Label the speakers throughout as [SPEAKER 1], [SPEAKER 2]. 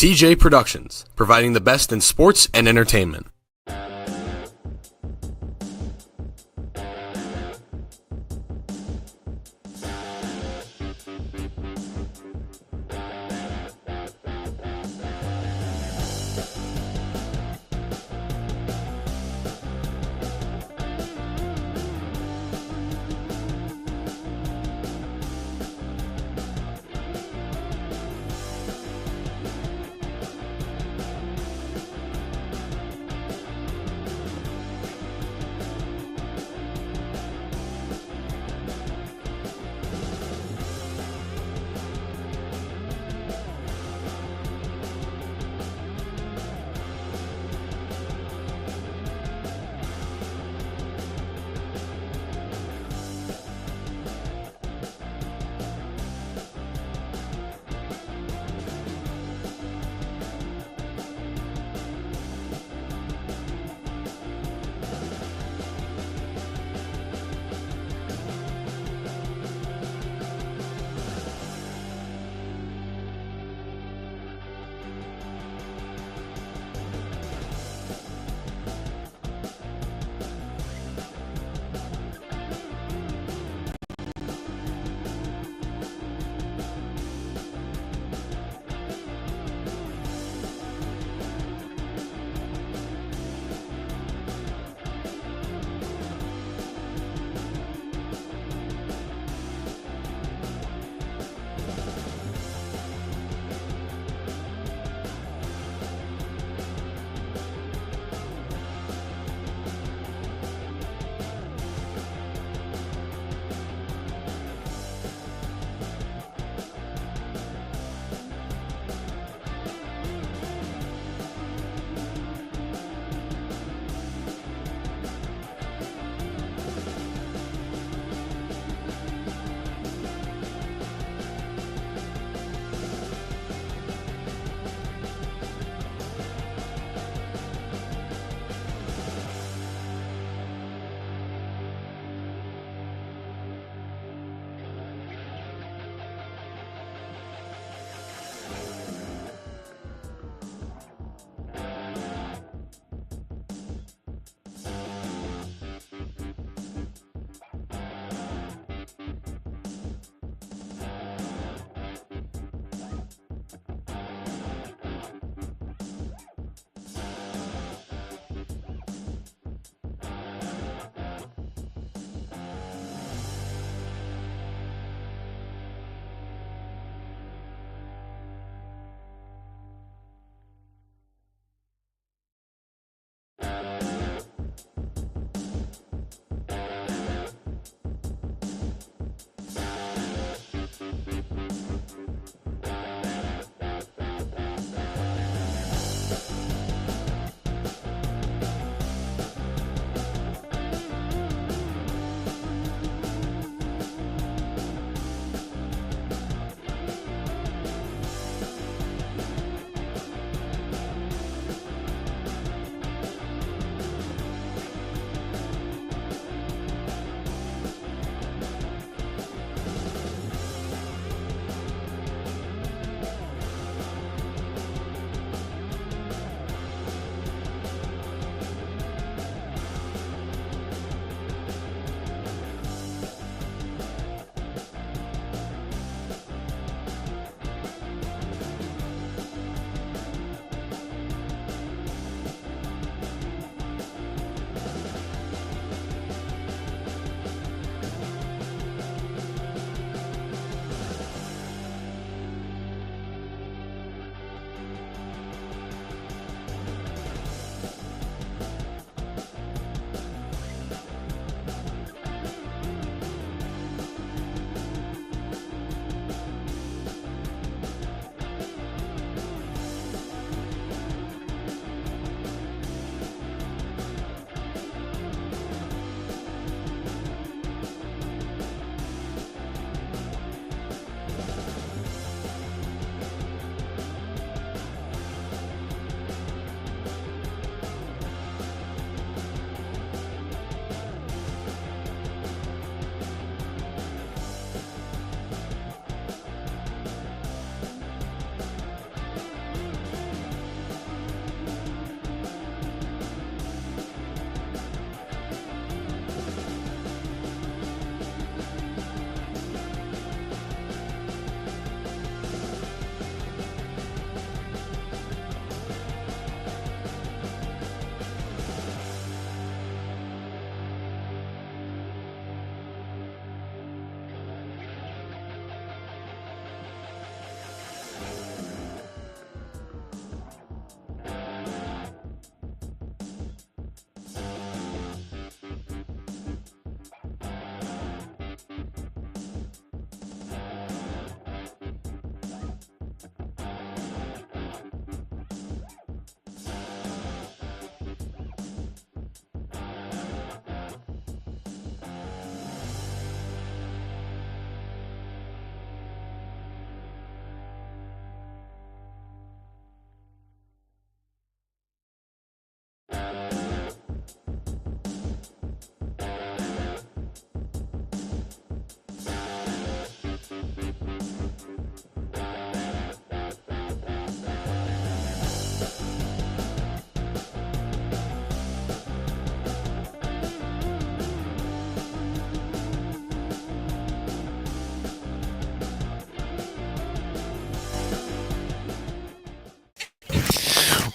[SPEAKER 1] TJ Productions, providing the best in sports and entertainment.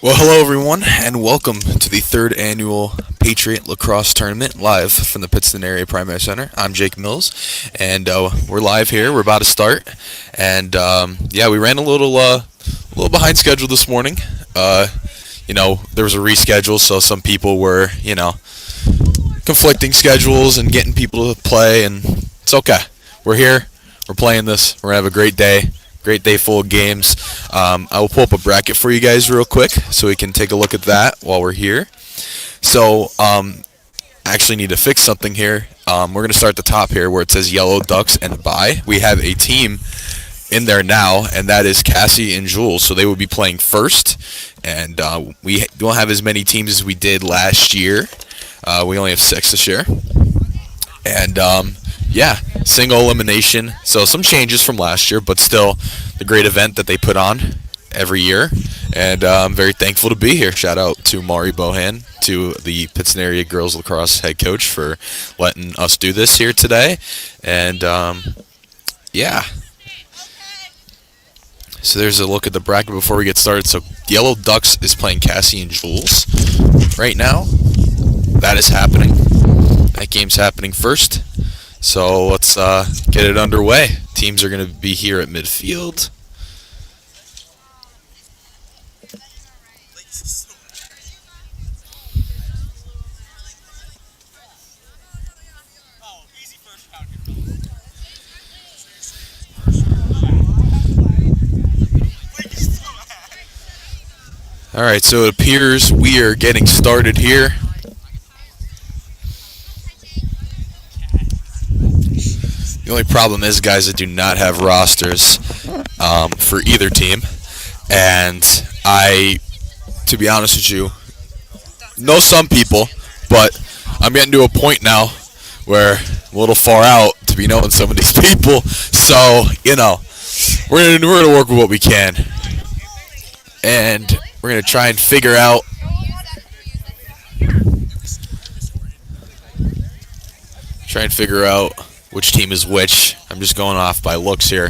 [SPEAKER 2] Well, hello everyone, and welcome to the third annual Patriot Lacrosse Tournament, live from the Pittston Area Primary Center. I'm Jake Mills, and we're live here. We're about to start, and yeah, we ran a little behind schedule this morning. There was a reschedule, so some people were, conflicting schedules and getting people to play, and it's okay. We're here. We're playing this. We're gonna have a great day. Great day full of games. I will pull up a bracket for you guys real quick so we can take a look at that while we're here. So, I actually need to fix something here. We're going to start at the top here where it says Yellow Ducks and Bye. We have a team in there now, and that is Cassie and Jules. So they will be playing first. And we don't have as many teams as we did last year. We only have 6 this year. And yeah, single elimination. So some changes from last year, but still the great event that they put on every year. And I'm very thankful to be here. Shout out to Mari Bohan, to the Pittston Area Girls Lacrosse head coach, for letting us do this here today. And yeah. So there's a look at the bracket before we get started. So Yellow Ducks is playing Cassie and Jules right now. That is happening. That game's happening first. So let's get it underway. Teams are going to be here at midfield. All right, so it appears we are getting started here. The only problem is, guys, I do not have rosters for either team. And to be honest with you, know some people, but I'm getting to a point now where I'm a little far out to be knowing some of these people. So, we're gonna work with what we can. And we're going to try and figure out which team is which. I'm just going off by looks here.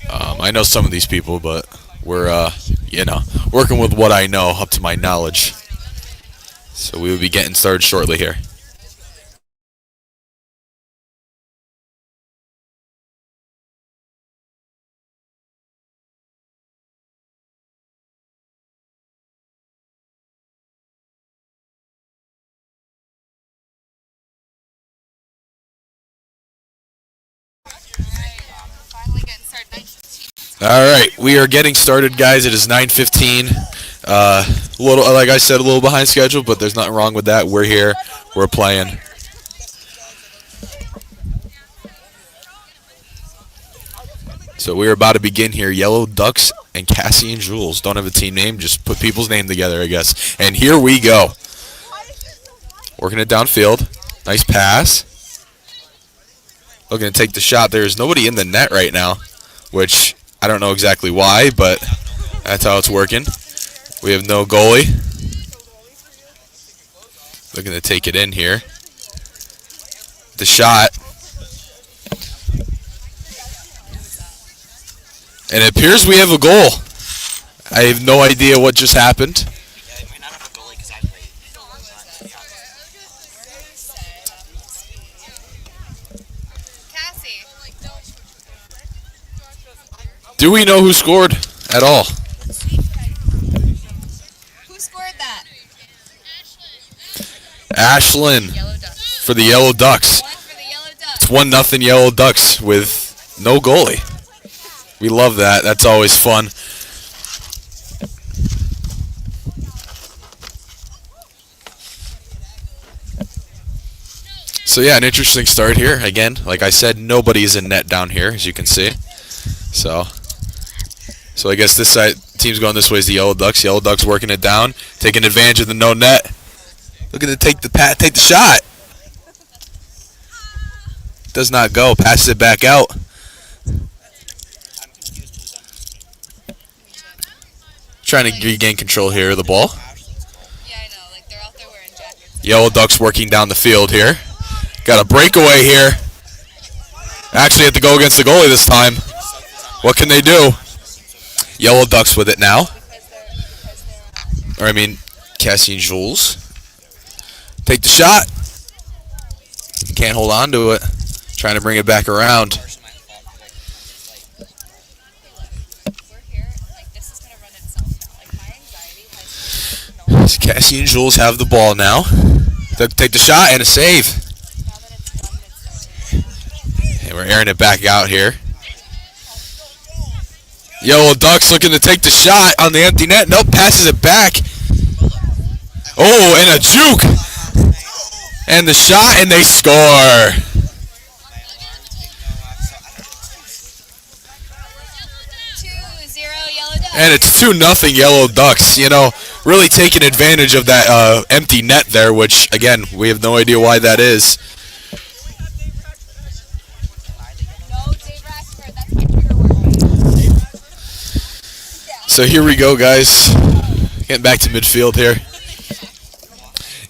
[SPEAKER 2] I know some of these people, but we're, working with what I know up to my knowledge. So we will be getting started shortly here. All right, we are getting started, guys. It is 9:15. Like I said, a little behind schedule, but there's nothing wrong with that. We're here. We're playing. So we're about to begin here. Yellow Ducks and Cassie and Jules. Don't have a team name. Just put people's name together, I guess. And here we go. Working it downfield. Nice pass. Looking to take the shot. There's nobody in the net right now, which I don't know exactly why, but that's how it's working. We have no goalie. Looking to take it in here. The shot. And it appears we have a goal. I have no idea what just happened. Do we know who scored at all?
[SPEAKER 3] Who scored that?
[SPEAKER 2] Ashlyn for the Yellow Ducks. It's 1-0 Yellow Ducks with no goalie. We love that. That's always fun. So yeah, an interesting start here. Again, like I said, nobody's in net down here, as you can see. So I guess this side team's going this way is the Yellow Ducks. Yellow Ducks working it down, taking advantage of the no net. Looking to take the shot. Does not go. Passes it back out. Trying to regain control here of the ball.
[SPEAKER 3] Yeah, I know. Like, they're out there wearing jackets.
[SPEAKER 2] Yellow Ducks working down the field here. Got a breakaway here. Actually have to go against the goalie this time. What can they do? Yellow Ducks with it now. Or I mean, Cassie and Jules. Take the shot. Can't hold on to it. Trying to bring it back around. Cassie and Jules have the ball now. Take the shot and a save. And we're airing it back out here. Yellow Ducks looking to take the shot on the empty net. Nope, passes it back. Oh, and a juke. And the shot, and they score. And it's 2-0 Yellow Ducks. You know, really taking advantage of that empty net there, which, again, we have no idea why that is. So here we go, guys. Getting back to midfield here.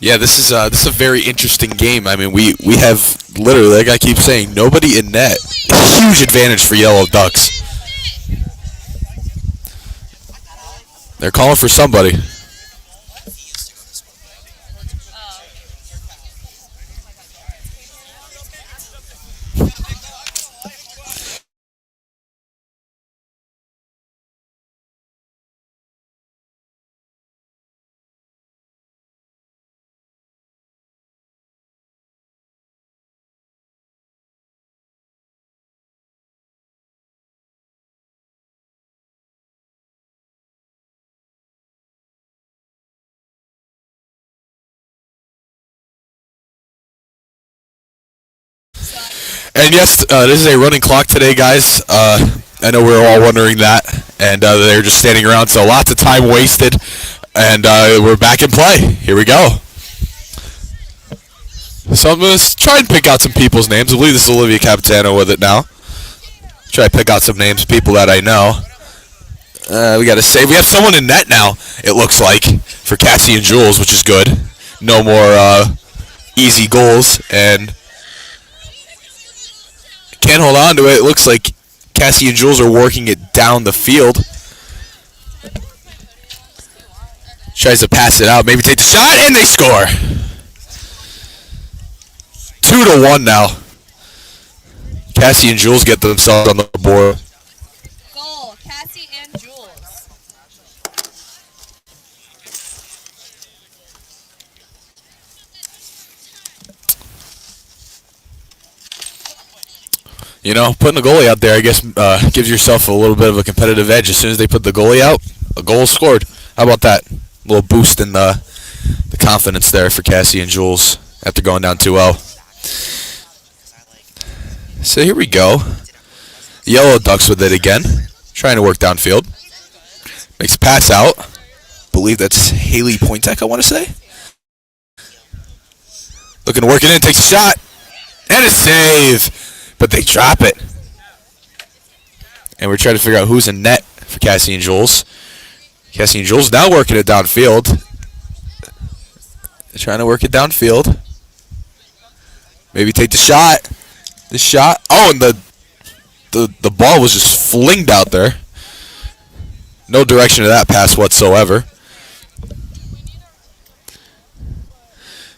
[SPEAKER 2] Yeah, this is a very interesting game. I mean, we have literally, like I keep saying, nobody in net. Huge advantage for Yellow Ducks. They're calling for somebody. And yes, this is a running clock today, guys. I know we're all wondering that, and they're just standing around, so lots of time wasted, and we're back in play. Here we go. So I'm going to try and pick out some people's names. I believe this is Olivia Capitano with it now. Try to pick out some names, people that I know. We got to save. We have someone in net now, it looks like, for Cassie and Jules, which is good. No more easy goals, and can't hold on to it. It looks like Cassie and Jules are working it down the field. Tries to pass it out. Maybe take the shot, and they score. 2-1 now. Cassie and Jules get themselves on the board.
[SPEAKER 3] Goal, Cassie and Jules.
[SPEAKER 2] You know, putting the goalie out there, I guess, gives yourself a little bit of a competitive edge. As soon as they put the goalie out, a goal scored. How about that? A little boost in the confidence there for Cassie and Jules after going down 2-0. So here we go. Yellow Ducks with it again. Trying to work downfield. Makes a pass out. Believe that's Haley Pointek, I want to say. Looking to work it in, takes a shot. And a save. But they drop it. And we're trying to figure out who's in net for Cassie and Jules. Cassie and Jules now working it downfield. They're trying to work it downfield. Maybe take the shot. The shot. Oh, and the ball was just flinged out there. No direction to that pass whatsoever.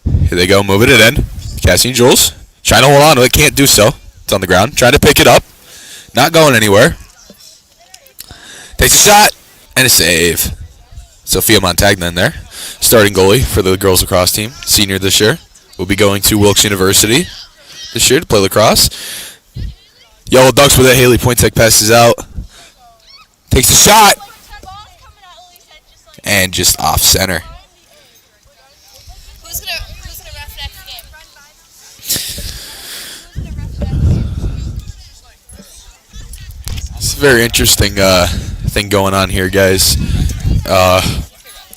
[SPEAKER 2] Here they go, moving it in. Cassie and Jules trying to hold on to it. Can't do so. It's on the ground. Trying to pick it up. Not going anywhere. Takes a shot. And a save. Sophia Montagna in there. Starting goalie for the girls lacrosse team. Senior this year. Will be going to Wilkes University this year to play lacrosse. Yellow Ducks with it. Haley Pointek passes out. Takes a shot. And just off center.
[SPEAKER 3] Who's gonna ref next game?
[SPEAKER 2] It's a very interesting thing going on here, guys.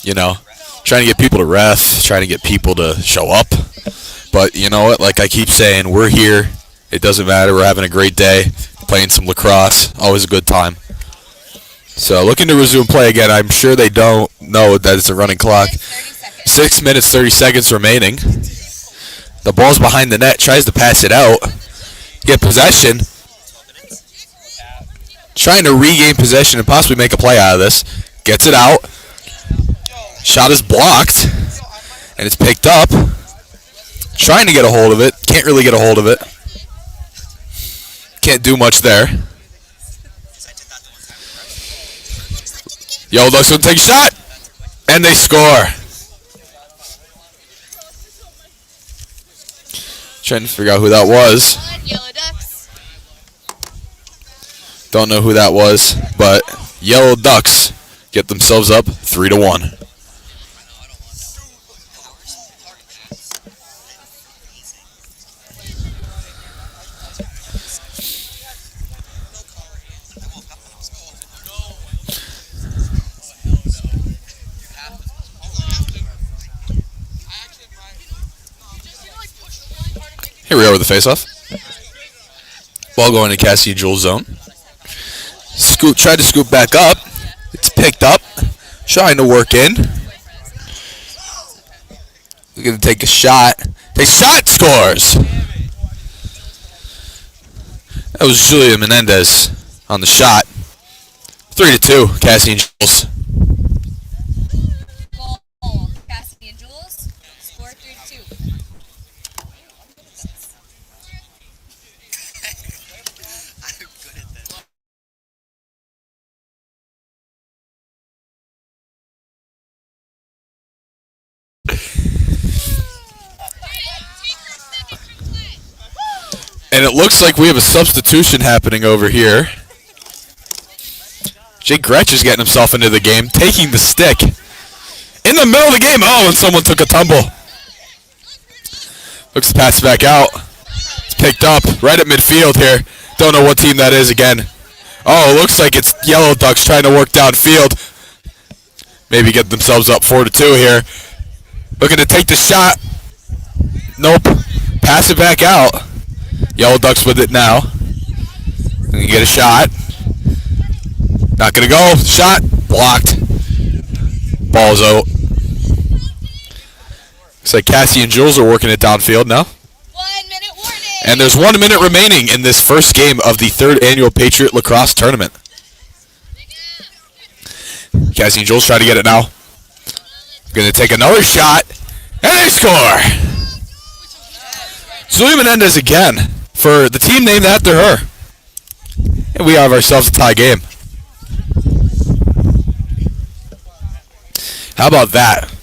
[SPEAKER 2] You know, trying to get people to ref, trying to get people to show up. But you know what? Like I keep saying, we're here. It doesn't matter. We're having a great day, playing some lacrosse. Always a good time. So looking to resume play again. I'm sure they don't know that it's a running clock. 6 minutes, 30 seconds remaining. The ball's behind the net. Tries to pass it out. Get possession. Trying to regain possession and possibly make a play out of this. Gets it out. Shot is blocked, and it's picked up. Trying to get a hold of it. Can't really get a hold of it. Can't do much there. Yellow Ducks will take a shot, and they score. Trying to figure out who that was.
[SPEAKER 3] Yellow Ducks.
[SPEAKER 2] Don't know who that was, but Yellow Ducks get themselves up 3-1. Here we are with the face-off. Ball going to Cassie and Jules' zone. Tried to scoop back up. It's picked up. Trying to work in. We're going to take a shot. Takes a shot, scores! That was Julia Menendez on the shot. 3-2, Cassie and Jules.
[SPEAKER 3] Ball. Cassie and Jules. Score 3-2.
[SPEAKER 2] And it looks like we have a substitution happening over here. Jake Gretsch is getting himself into the game, taking the stick. In the middle of the game, and someone took a tumble. Looks to pass back out. It's picked up right at midfield here. Don't know what team that is again. Oh, it looks like it's Yellow Ducks trying to work downfield. Maybe get themselves up 4-2 here. Looking to take the shot. Nope. Pass it back out. Yellow Ducks with it now. Gonna get a shot. Not gonna go. Shot. Blocked. Ball's out. Looks like Cassie and Jules are working it downfield now.
[SPEAKER 3] 1 minute warning.
[SPEAKER 2] And there's 1 minute remaining in this first game of the 3rd annual Patriot Lacrosse Tournament. Cassie and Jules try to get it now. Gonna take another shot. And they score! Julia Menendez again for the team named after her. And we have ourselves a tie game. How about that?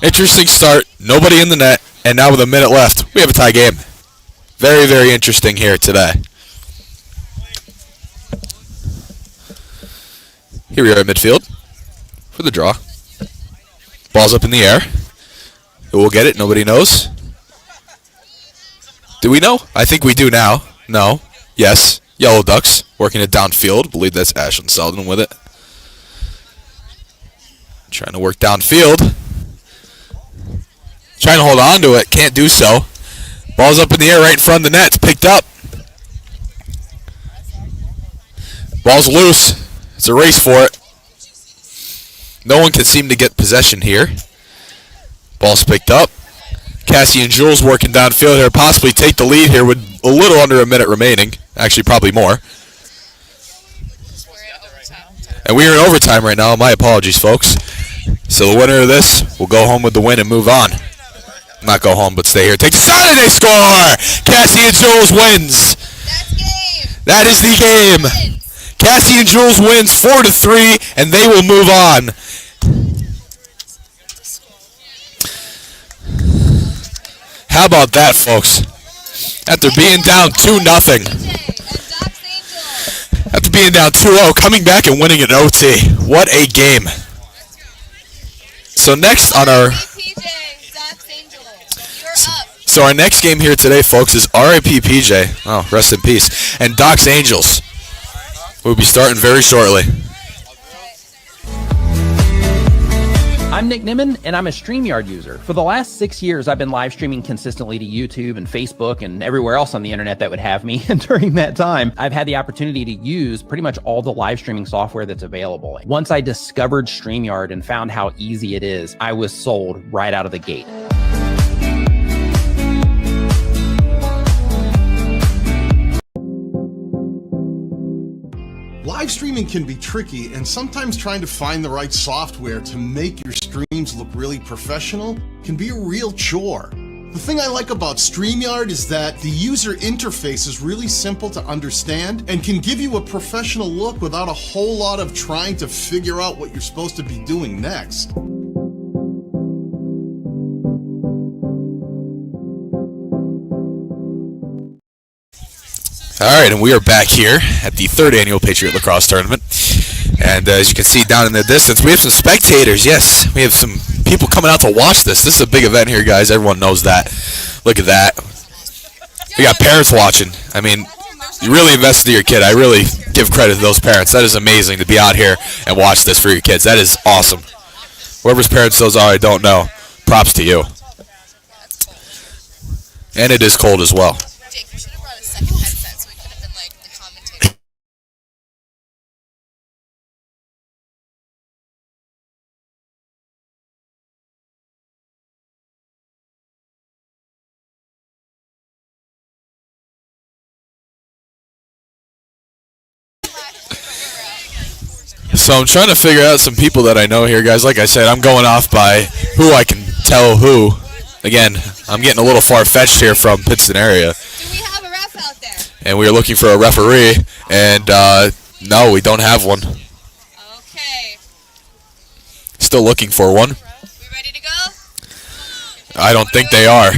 [SPEAKER 2] Interesting start. Nobody in the net. And now with a minute left, we have a tie game. Very, very interesting here today. Here we are at midfield for the draw. Ball's up in the air. Who will get it? Nobody knows. Do we know? I think we do now. No. Yes. Yellow Ducks working it downfield. I believe that's Ashlyn Selden with it. Trying to work downfield. Trying to hold on to it. Can't do so. Ball's up in the air right in front of the net. It's picked up. Ball's loose. It's a race for it. No one can seem to get possession here. Ball's picked up. Cassie and Jules working downfield here. Possibly take the lead here with a little under a minute remaining. Actually, probably more. And we are in overtime right now. My apologies, folks. So the winner of this will go home with the win and move on. Not go home, but stay here. Take a shot and they score! Cassie and Jules wins.
[SPEAKER 3] That's game.
[SPEAKER 2] That is the game. Cassie and Jules wins 4-3, and they will move on. How about that, folks? After being down 2-0. After being down 2-0, coming back and winning an OT. What a game. So next on our... So our next game here today, folks, is R.I.P. PJ. Oh, rest in peace. And Doc's Angels. We'll be starting very shortly.
[SPEAKER 4] I'm Nick Nimmin, and I'm a StreamYard user. For the last 6 years, I've been live streaming consistently to YouTube and Facebook and everywhere else on the internet that would have me. And during that time, I've had the opportunity to use pretty much all the live streaming software that's available. Once I discovered StreamYard and found how easy it is, I was sold right out of the gate.
[SPEAKER 5] Live streaming can be tricky, and sometimes trying to find the right software to make your streams look really professional can be a real chore. The thing I like about StreamYard is that the user interface is really simple to understand and can give you a professional look without a whole lot of trying to figure out what you're supposed to be doing next.
[SPEAKER 2] All right, and we are back here at the 3rd annual Patriot Lacrosse Tournament. And as you can see down in the distance, we have some spectators. Yes, we have some people coming out to watch this. This is a big event here, guys. Everyone knows that. Look at that. We got parents watching. I mean, you really invested in your kid. I really give credit to those parents. That is amazing to be out here and watch this for your kids. That is awesome. Whoever's parents those are, I don't know. Props to you. And it is cold as well.
[SPEAKER 3] Jake, we should have brought a second headset so we could have been like the commentator.
[SPEAKER 2] So I'm trying to figure out some people that I know here, guys. Like I said, I'm going off by who I can tell who. Again, I'm getting a little far-fetched here from Pittston area.
[SPEAKER 3] Do we have a ref out there?
[SPEAKER 2] And we are looking for a referee, and no, we don't have one.
[SPEAKER 3] Okay.
[SPEAKER 2] Still looking for one.
[SPEAKER 3] We ready to go?
[SPEAKER 2] I don't think they are.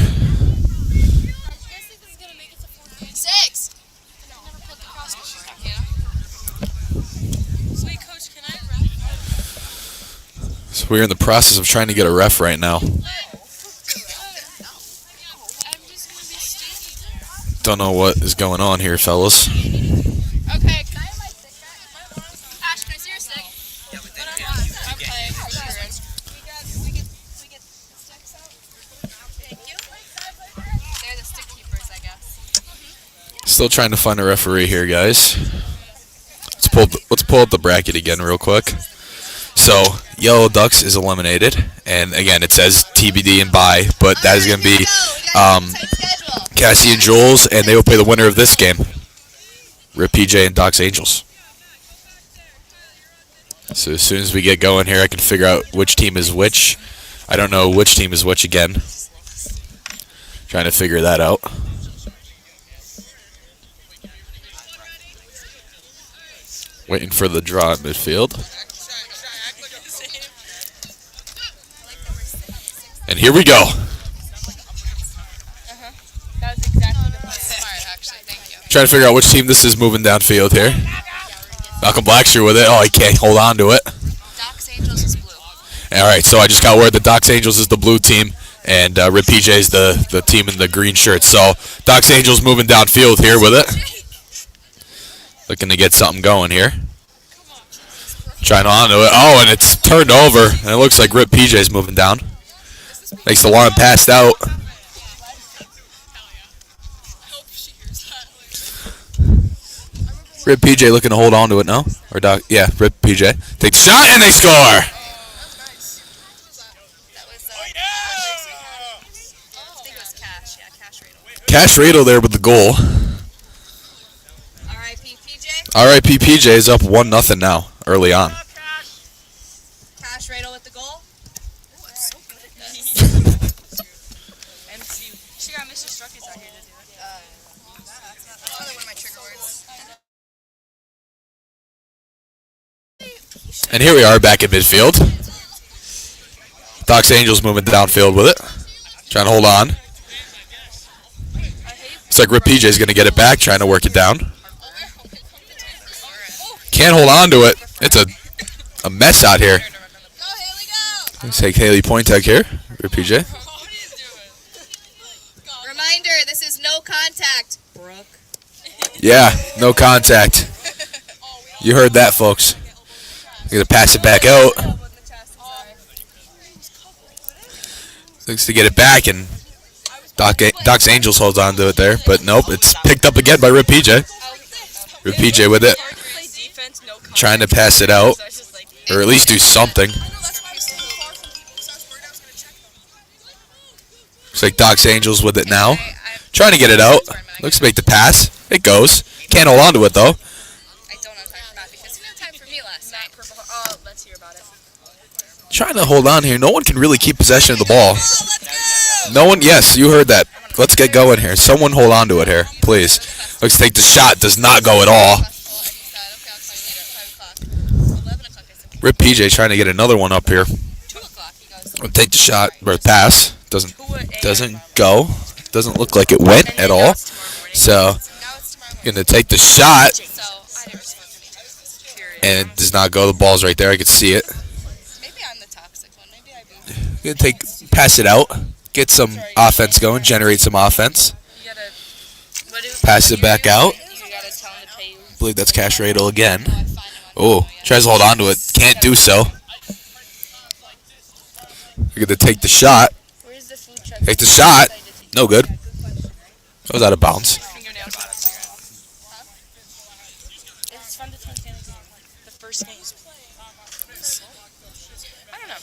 [SPEAKER 3] 6. Sweet coach, can I ref?
[SPEAKER 2] So we're in the process of trying to get a ref right now. Don't know what is going on here, fellas.
[SPEAKER 3] Okay. Can I have my stick back? Ash, can I see your stick? Yeah, but then okay. We get the sticks out. Thank you. They're the stick keepers, I guess.
[SPEAKER 2] Still trying to find a referee here, guys. Let's pull up the bracket again real quick. So Yellow Ducks is eliminated, and again it says TBD and bye, but that is going to be Cassie and Jules, and they will play the winner of this game. Rip PJ and Doc's Angels. So as soon as we get going here, I can figure out which team is which. I don't know which team is which again. Trying to figure that out. Waiting for the draw at midfield. And here we go.
[SPEAKER 3] That was exactly the point. Smart, actually. Thank you.
[SPEAKER 2] Trying to figure out which team this is moving downfield here. Malcolm Blackshear with it. Oh, he can't hold on to it.
[SPEAKER 3] Doc's Angels is blue.
[SPEAKER 2] All right, so I just got word that Doc's Angels is the blue team, and Rip PJ is the team in the green shirt. So Doc's Angels moving downfield here with it. Looking to get something going here. Trying on to it. Oh, and it's turned over, and it looks like Rip PJ is moving down. Makes the line passed out. Rip PJ looking to hold on to it now. Or Doc, yeah, Rip PJ. Takes a shot, and they score!
[SPEAKER 3] That was, I think it was Cash. Yeah, Cash Radel.
[SPEAKER 2] Cash Radel there with the goal.
[SPEAKER 3] R.I.P. PJ.
[SPEAKER 2] R.I.P. PJ is up 1-0 now, early on.
[SPEAKER 3] Cash Radel with the goal. Ooh, I'm so good at this. And she got Mr. Struckers out here to do it. That's probably one of my trigger words.
[SPEAKER 2] And here we are back at midfield. Doc's Angels moving downfield with it. Trying to hold on. Looks like Rip PJ is going to get it back, trying to work it down. Can't hold on to it. It's a mess out here.
[SPEAKER 3] Go, Haley, go!
[SPEAKER 2] Let's take Haley Pointek here. Rip PJ.
[SPEAKER 3] Reminder, this is no contact. Brooke.
[SPEAKER 2] Yeah, no contact. You heard that, folks. You're going to pass it back out. Looks to get it back, and Doc's Angels holds on to it there. But nope, it's picked up again by Rip PJ. Rip PJ with it. Trying to pass it out, or at least do something. Looks like Doc's Angels with it now. Trying to get it out. Looks to make the pass. It goes. Can't hold on to it, though.
[SPEAKER 3] I don't know what I'm talking about because
[SPEAKER 2] Trying to hold on here. No one can really keep possession of the ball. No one. Yes, you heard that. Let's get going here. Someone hold on to it here, please. Let's take the shot. Does not go at all. Rip PJ trying to get another one up here. We'll take the shot or pass. Doesn't go. Doesn't look like it went at all. So gonna take the shot, and it does not go. The ball's right there. I can see it.
[SPEAKER 3] Maybe I'm the toxic one. Maybe I be.
[SPEAKER 2] Pass it out. Get some offense going. Generate some offense. Pass it back out. I believe that's Cash Radel again. Oh, tries to hold on to it. Can't do so. You're going to take the shot. Take the shot. No good. That was out of bounds.
[SPEAKER 3] It's fun to take in a game. The first game. I don't know.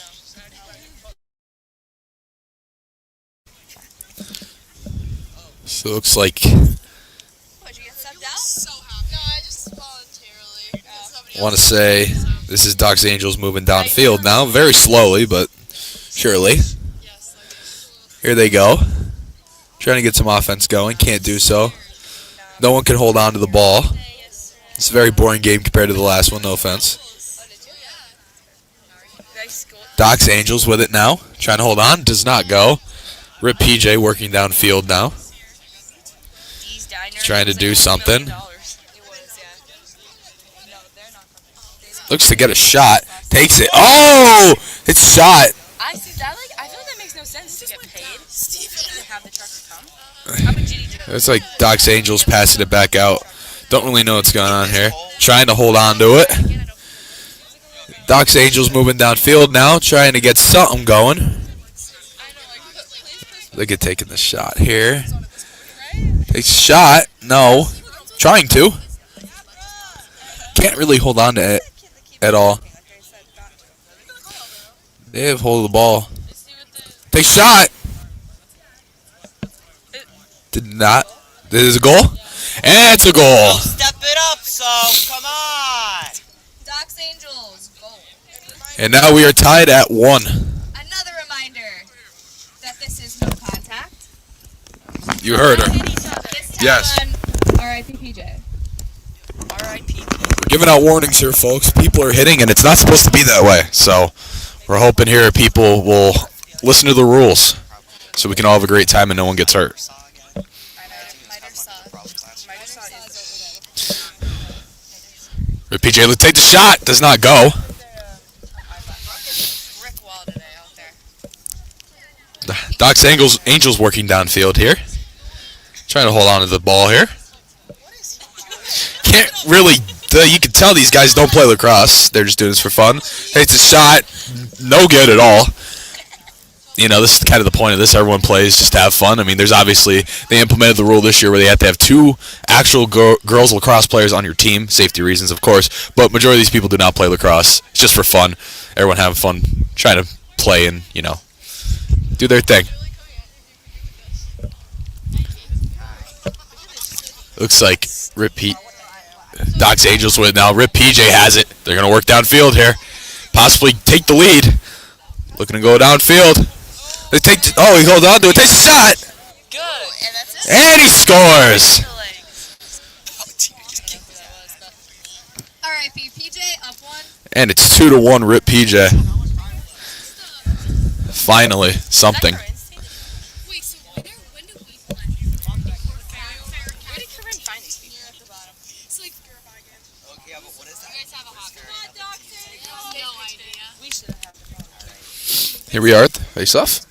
[SPEAKER 2] So it looks like
[SPEAKER 3] What, did you get subbed out? So happy. No, I just voluntarily.
[SPEAKER 2] I want to say this is Doc's Angels moving downfield now. Very slowly, but surely. Here they go. Trying to get some offense going. Can't do so. No one can hold on to the ball. It's a very boring game compared to the last one. No offense. Doc's Angels with it now. Trying to hold on. Does not go. Rip PJ working downfield now. Trying to do something. Looks to get a shot. Takes it. Oh! It's a shot.
[SPEAKER 3] I see that. I feel that makes no sense to get paid to have the truck come. How about Giddy do it?
[SPEAKER 2] It's like Doc's Angels passing it back out. Don't really know what's going on here. Trying to hold on to it. Doc's Angels moving downfield now. Trying to get something going. Look at taking the shot here. Takes a shot. No. Trying to. Can't really hold on to it at all. They have hold of the ball. Take shot. Did not. This is a goal. And it's a goal.
[SPEAKER 6] Step it up, so come on.
[SPEAKER 3] Doc's Angels, goal.
[SPEAKER 2] And now we are tied at 1.
[SPEAKER 3] Another reminder that this is no contact.
[SPEAKER 2] You heard her.
[SPEAKER 3] This time
[SPEAKER 2] Yes.
[SPEAKER 3] on R.I.P. PJ.
[SPEAKER 6] R.I.P.
[SPEAKER 2] We're giving out warnings here, folks. People are hitting, and it's not supposed to be that way. So we're hoping here people will listen to the rules so we can all have a great time and no one gets hurt. PJ, let's take the shot. Does not go.
[SPEAKER 3] Brick wall today out there.
[SPEAKER 2] Doc's Angels working downfield here. Trying to hold on to the ball here. Can't really. You can tell these guys don't play lacrosse. They're just doing this for fun. Takes a shot. No good at all. You know, this is kind of the point of this. Everyone plays just to have fun. I mean, there's obviously, they implemented the rule this year where they have to have 2 actual girls lacrosse players on your team. Safety reasons, of course. But majority of these people do not play lacrosse. It's just for fun. Everyone having fun, trying to play and, you know, do their thing. Looks like Doc's Angels with it now. Rip PJ has it. They're going to work downfield here. Possibly take the lead. Looking to go downfield. They take. Oh, he holds on to it. Takes a shot.
[SPEAKER 3] Good. And that's it.
[SPEAKER 2] And he scores.
[SPEAKER 3] R.I.P. PJ, up 1.
[SPEAKER 2] And it's 2-1 Rip PJ. Finally, something.
[SPEAKER 3] Wait, so when do we play? Where did Corinne find these people? At the bottom. It's like
[SPEAKER 6] Okay, but what is that?
[SPEAKER 3] you guys have a hot no idea. We should have.
[SPEAKER 2] Here we are at the face-off.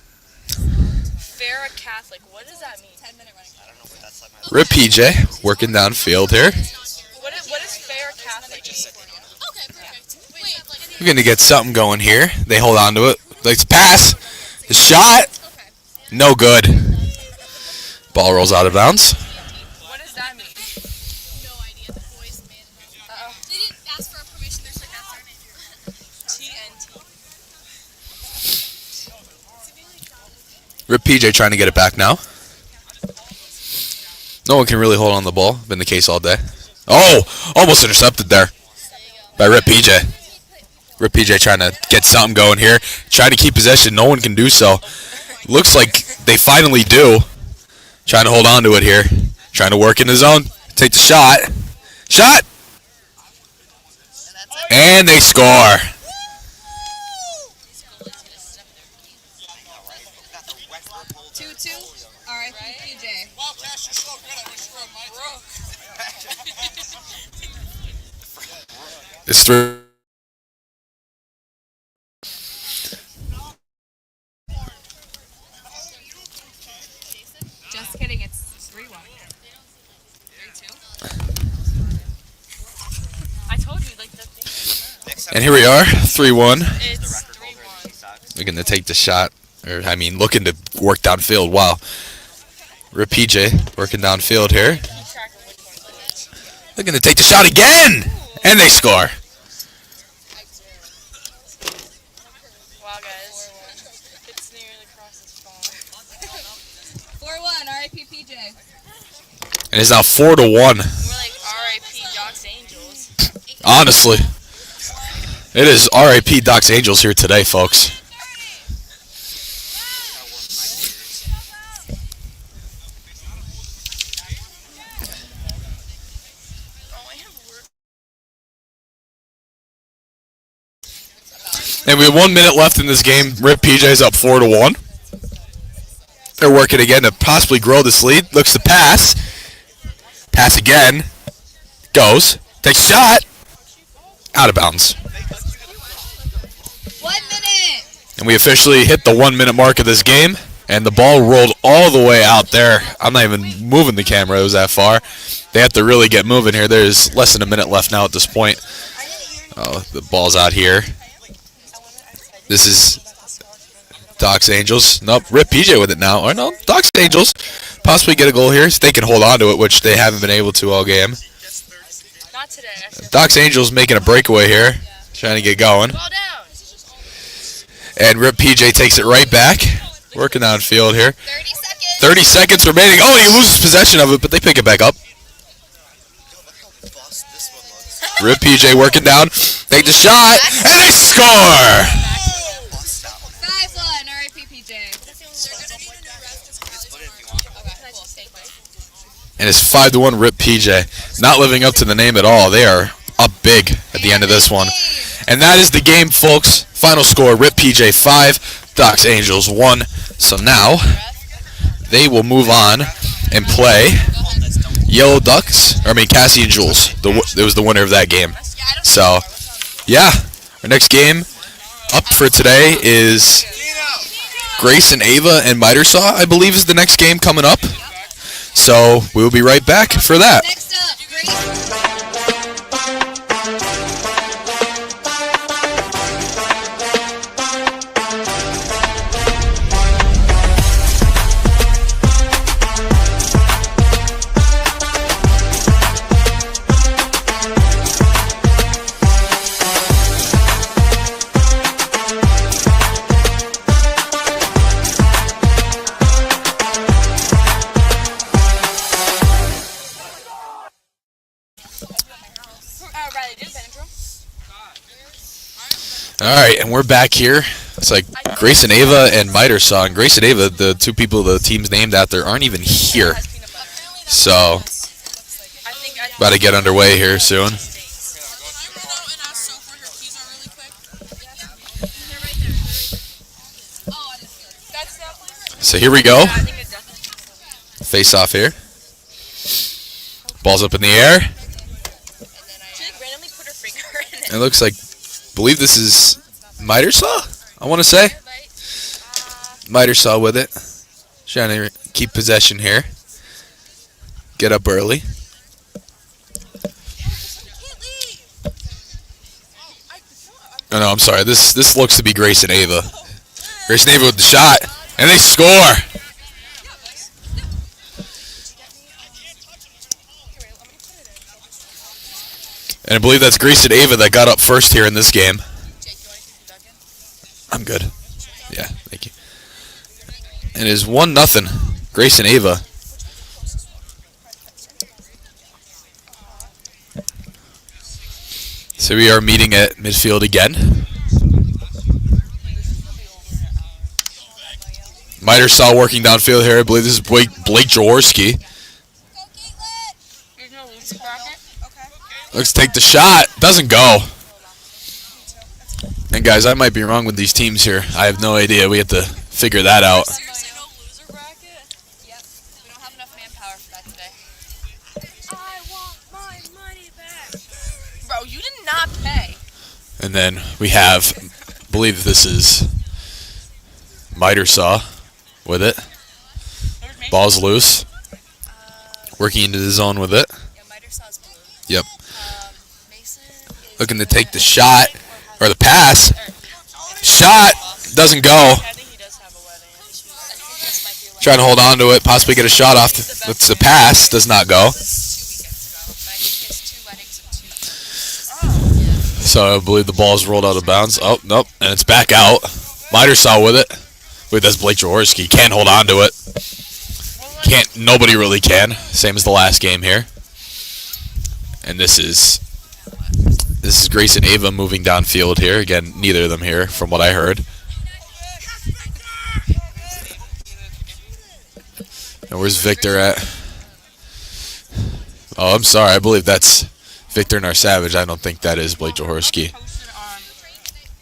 [SPEAKER 3] Farrah Catholic, what does that mean? 10-minute running.
[SPEAKER 6] I don't know what that's like.
[SPEAKER 2] Rip PJ working downfield here.
[SPEAKER 3] What is Farrah Catholic mean? Okay, perfect. Wait,
[SPEAKER 2] We're going to get something going here. They hold on to it. Let's pass. The shot. No good. Ball rolls out of bounds.
[SPEAKER 3] what does that mean? No idea. The boys made it up. They didn't ask for our permission. They're like, that's our name. TNT.
[SPEAKER 2] Rip PJ trying to get it back now. No one can really hold on the ball. Been the case all day. Oh, almost intercepted there by Rip PJ. Rip PJ trying to get something going here. Trying to keep possession. No one can do so. Looks like they finally do. Trying to hold on to it here. Trying to work in the zone. Take the shot. Shot! And they score.
[SPEAKER 3] 2-2. R.I.P. PJ.
[SPEAKER 6] Wow, Cash, you're so good. I wish you were on my team.
[SPEAKER 2] It's through.
[SPEAKER 3] Just kidding, it's 3-1. 3-2. I told you, like, the thing.
[SPEAKER 2] And here we are, 3-1.
[SPEAKER 3] It's 3-1.
[SPEAKER 2] Looking to take the shot. Or, I mean, looking to work downfield. Wow. Rip PJ working downfield here. Looking to take the shot again! And they score.
[SPEAKER 3] Wow, guys. It's nearly across his phone. 4-1, R.I.P. PJ.
[SPEAKER 2] And it's now 4-1.
[SPEAKER 3] We're like R.I.P. Doc's Angels.
[SPEAKER 2] Honestly. It is R.I.P. Doc's Angels here today, folks. And we have 1 minute left in this game. Rip PJ's up 4-1. They're working again to possibly grow this lead. Looks to pass. Pass again. Goes. Takes a shot. Out of bounds.
[SPEAKER 3] 1 minute.
[SPEAKER 2] And we officially hit the 1 minute mark of this game. And the ball rolled all the way out there. I'm not even moving the camera. It was that far. They have to really get moving here. There's less than a minute left now at this point. Oh, the ball's out here. This is Doc's Angels. Nope, Rip PJ with it now. Or no, Doc's Angels possibly get a goal here. So they can hold on to it, which they haven't been able to all game.
[SPEAKER 3] Not today.
[SPEAKER 2] Doc's Angels making a breakaway here. Trying to get going.
[SPEAKER 3] Ball down.
[SPEAKER 2] And Rip PJ takes it right back. Working downfield here.
[SPEAKER 3] 30 seconds.
[SPEAKER 2] 30 seconds remaining. Oh, he loses possession of it, but they pick it back up. Rip PJ working down. Take the shot. And they score!
[SPEAKER 3] 5-1, R.I.P. PJ.
[SPEAKER 2] And it's 5-1 Rip PJ. Not living up to the name at all. They are up big at the end of this one. And that is the game, folks. Final score, Rip PJ 5, Doc's Angels 1. So now, they will move on and play Yellow Ducks. Cassie and Jules. It was the winner of that game. So, yeah. Our next game up for today is Grace and Ava and Miter Saw, I believe, is the next game coming up. So we will be right back for that.
[SPEAKER 3] Next up, Grace.
[SPEAKER 2] Alright, and we're back here. It's like Grace and Ava and Miter Saw. And Grace and Ava, the two people the team's named after, aren't even here. So, about to get underway here soon. So here we go. Face off here. Ball's up in the air. It looks like, I believe this is Miter Saw, I want to say. Miter Saw with it. Trying to keep possession here. Get up early. Oh no, I'm sorry. This looks to be Grace and Ava. Grace and Ava with the shot. And they score! And I believe that's Grace and Ava that got up first here in this game. I'm good. Yeah, thank you. And it is 1-0. Grace and Ava. So we are meeting at midfield again. Miter saw working downfield here. I believe this is Blake Jaworski.
[SPEAKER 3] There's no loose bracket. Okay.
[SPEAKER 2] Let's take the shot. Doesn't go. And guys, I might be wrong with these teams here. I have no idea. We have to figure that out.
[SPEAKER 3] Seriously, no loser bracket? Yep. We don't have enough manpower for that today. I want my money back. Bro, you did not pay.
[SPEAKER 2] And then we have, I believe this is Miter saw with it. Ball's loose. Working into the zone with it.
[SPEAKER 3] Yeah, Miter Saw's blue.
[SPEAKER 2] Yep.
[SPEAKER 3] Mason is
[SPEAKER 2] Looking to take the shot, or the pass. Shot, doesn't go.
[SPEAKER 3] I think he does have a wedding. I think this might be a
[SPEAKER 2] Trying to hold on to it, possibly get a shot off. That's the pass, does not go.
[SPEAKER 3] 2 weekends ago. But I think he has 2 weddings of 2.
[SPEAKER 2] So I believe the ball's rolled out of bounds. Oh, nope, and it's back out. Miter saw with it. Wait, that's Blake Jaworski. Can't hold on to it. Can't. Nobody really can. Same as the last game here. And this is Grayson Ava moving downfield here. Again, neither of them here, from what I heard. And where's Victor at? Oh, I'm sorry. I believe that's Victor Narsavage. I don't think that is Blake Jaworski.
[SPEAKER 3] Posted on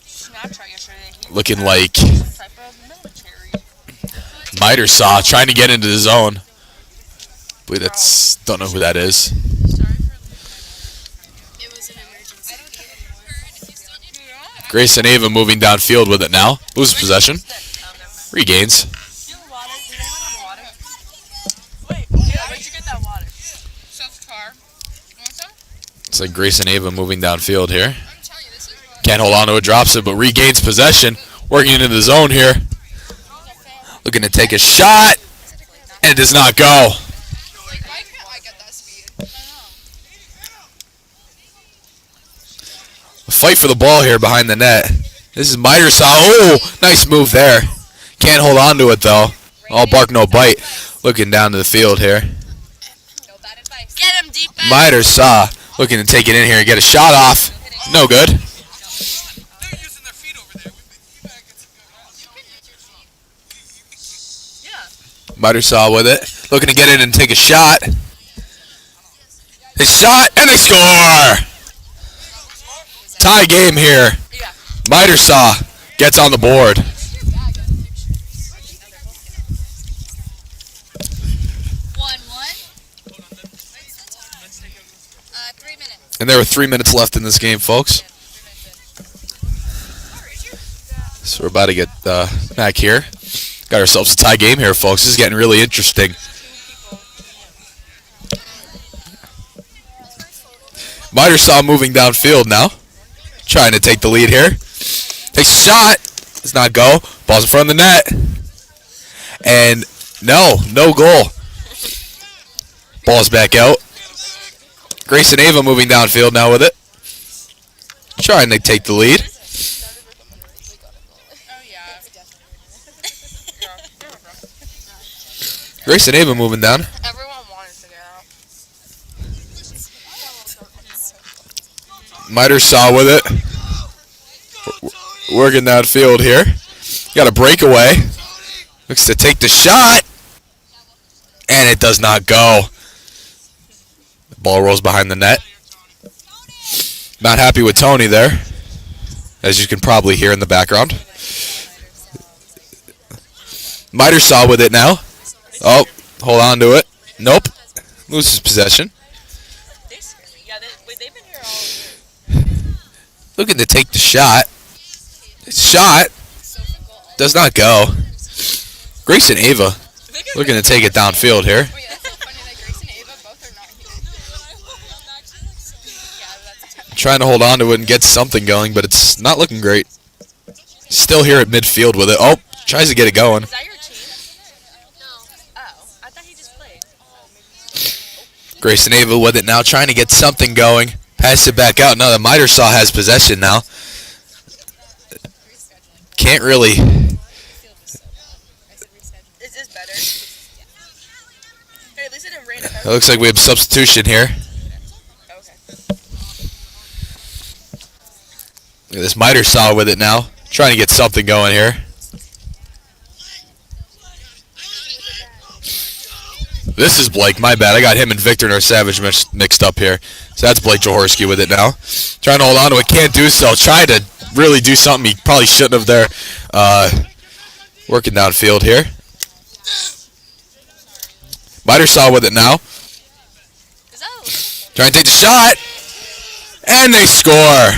[SPEAKER 3] Snapchat yesterday. He
[SPEAKER 2] Looking like
[SPEAKER 3] some type of military.
[SPEAKER 2] Miter saw trying to get into the zone. Believe that's, don't know who that is.
[SPEAKER 3] It was an emergency.
[SPEAKER 2] Grayson Ava moving downfield with it now. Loses possession. Regains.
[SPEAKER 3] Do you have water? Does anyone have water? Wait, yeah, where'd you get that water? Self car. You want some?
[SPEAKER 2] It's like Grayson Ava moving downfield here.
[SPEAKER 3] I'm telling you, this is
[SPEAKER 2] Can't hold on to it, drops it, but regains possession. Working into the zone here. Looking to take a shot. And it does not go.
[SPEAKER 3] like, why can't I get that speed? I
[SPEAKER 2] A fight for the ball here behind the net. This is Miter saw. Oh, nice move there. Can't hold on to it though. All bark, no bite. Looking down to the field here.
[SPEAKER 3] know. No bad advice. Get him deep back.
[SPEAKER 2] Miter saw. Looking to take it in here and get a shot off. No good.
[SPEAKER 6] They're using their feet over there. You gotta get some good
[SPEAKER 3] Yeah.
[SPEAKER 2] Miter saw with it. Looking to get in and take a shot. They shot and they score. Tie game here.
[SPEAKER 3] Yeah.
[SPEAKER 2] Miter saw gets on the board.
[SPEAKER 3] 1-1. 3 minutes.
[SPEAKER 2] And there were 3 minutes left in this game, folks. So we're about to get back here. Got ourselves a tie game here, folks. This is getting really interesting. Miter saw moving downfield now. Trying to take the lead here. Takes a shot. Does not go. Ball's in front of the net. And no goal. Ball's back out. Grayson Ava moving downfield now with it. Trying to take the lead.
[SPEAKER 3] Oh, yeah.
[SPEAKER 2] Grayson Ava moving down.
[SPEAKER 3] Everyone wanted to get out.
[SPEAKER 2] Miter saw with it. Working downfield here. Got a breakaway. Looks to take the shot. And it does not go. The ball rolls behind the net. Not happy with Tony there. As you can probably hear in the background. Miter saw with it now. Oh, hold on to it. Nope. Loses possession.
[SPEAKER 3] Yeah, they've been here all year.
[SPEAKER 2] Looking to take the shot. Shot. Does not go. Grayson Ava looking to take it downfield here.
[SPEAKER 3] Wait, that's so funny that Grace and Ava both are not here. Yeah, that's
[SPEAKER 2] Trying to hold on to it and get something going, but it's not looking great. Still here at midfield with it. Oh, tries to get it going.
[SPEAKER 3] Is that your team? No. Oh, I thought he just played.
[SPEAKER 2] Grayson Ava with it now, trying to get something going. Pass it back out. No, the Miter saw has possession now. Can't really.
[SPEAKER 3] Is this better? Hey, at least it didn't rain.
[SPEAKER 2] It looks like we have substitution here.
[SPEAKER 3] Okay.
[SPEAKER 2] Look at this Miter saw with it now. Trying to get something going here. This is Blake. My bad. I got him and Victor Savage mixed up here. So that's Blake Jaworski with it now. Trying to hold on to it. Can't do so. Tried to really do something he probably shouldn't have there. Working downfield here. Mitersaw with it now. Trying to take the shot. And they score.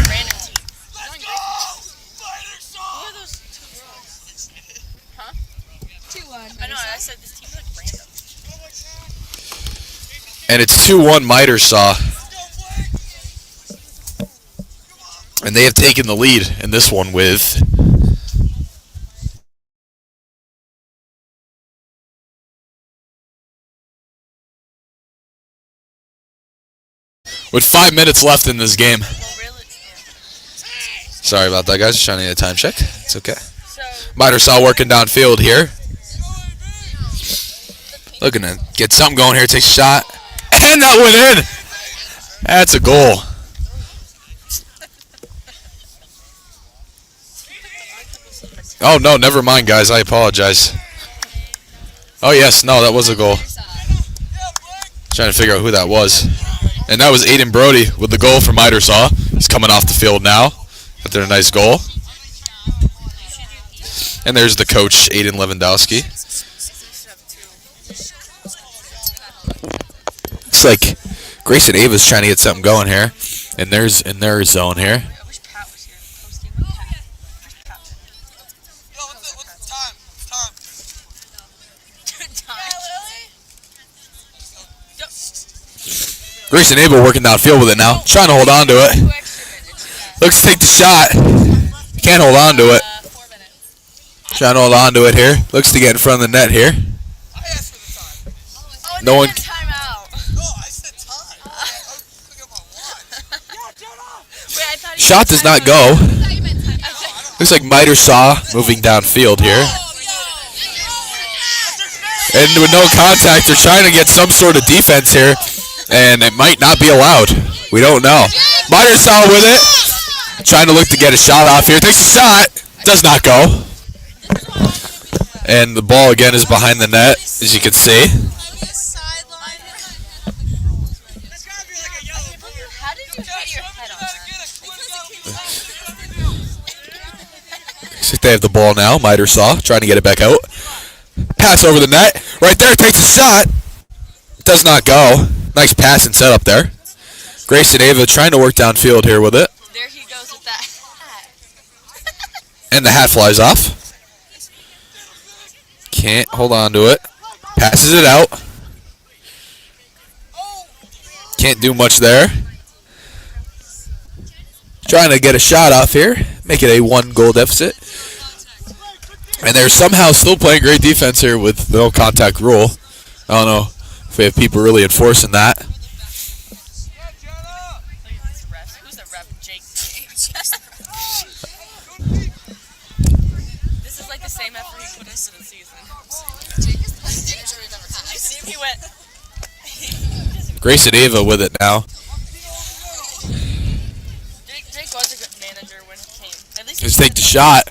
[SPEAKER 2] And it's 2-1 Mitersaw. And they have taken the lead in this one with with 5 minutes left in this game. Sorry about that, guys. Just trying to get a time check. It's okay. Mitersaw working downfield here. Looking to get something going here. Takes a shot. And that went in. That's a goal. Oh, no, never mind, guys. I apologize. Oh, yes. No, that was a goal. Trying to figure out who that was. And that was Aiden Brody with the goal for Mitersaw. He's coming off the field now after a nice goal. And there's the coach, Aiden Lewandowski. Looks like Grayson Ava's trying to get something going here. And there's in their zone here. Grayson Abel working downfield with it now. Trying to hold on to it. Looks to take the shot. Can't hold on to it. Trying to hold on to it here. Looks to get in front of the net here. No one. Shot does not go. Looks like Mitersaw moving downfield here. And with no contact, they're trying to get some sort of defense here. And it might not be allowed. We don't know. Mitersaw with it. Trying to look to get a shot off here. Takes a shot. Does not go. And the ball again is behind the net, as you can see. Looks like they have the ball now. Mitersaw trying to get it back out. Pass over the net. Right there. Takes a shot. Does not go. Nice pass and set up there. Grayson Ava trying to work downfield here with it.
[SPEAKER 3] There he goes with that hat.
[SPEAKER 2] And the hat flies off. Can't hold on to it. Passes it out. Can't do much there. Trying to get a shot off here. Make it a 1-goal deficit. And they're somehow still playing great defense here with no contact rule. I don't know if we have people really enforcing that.
[SPEAKER 3] Who's the ref? Jake. This is like the same effort he put into the season. I see him, he went.
[SPEAKER 2] Grayson Ava with it now.
[SPEAKER 3] Jake was a good manager when he came. At least
[SPEAKER 2] Let's take the shot.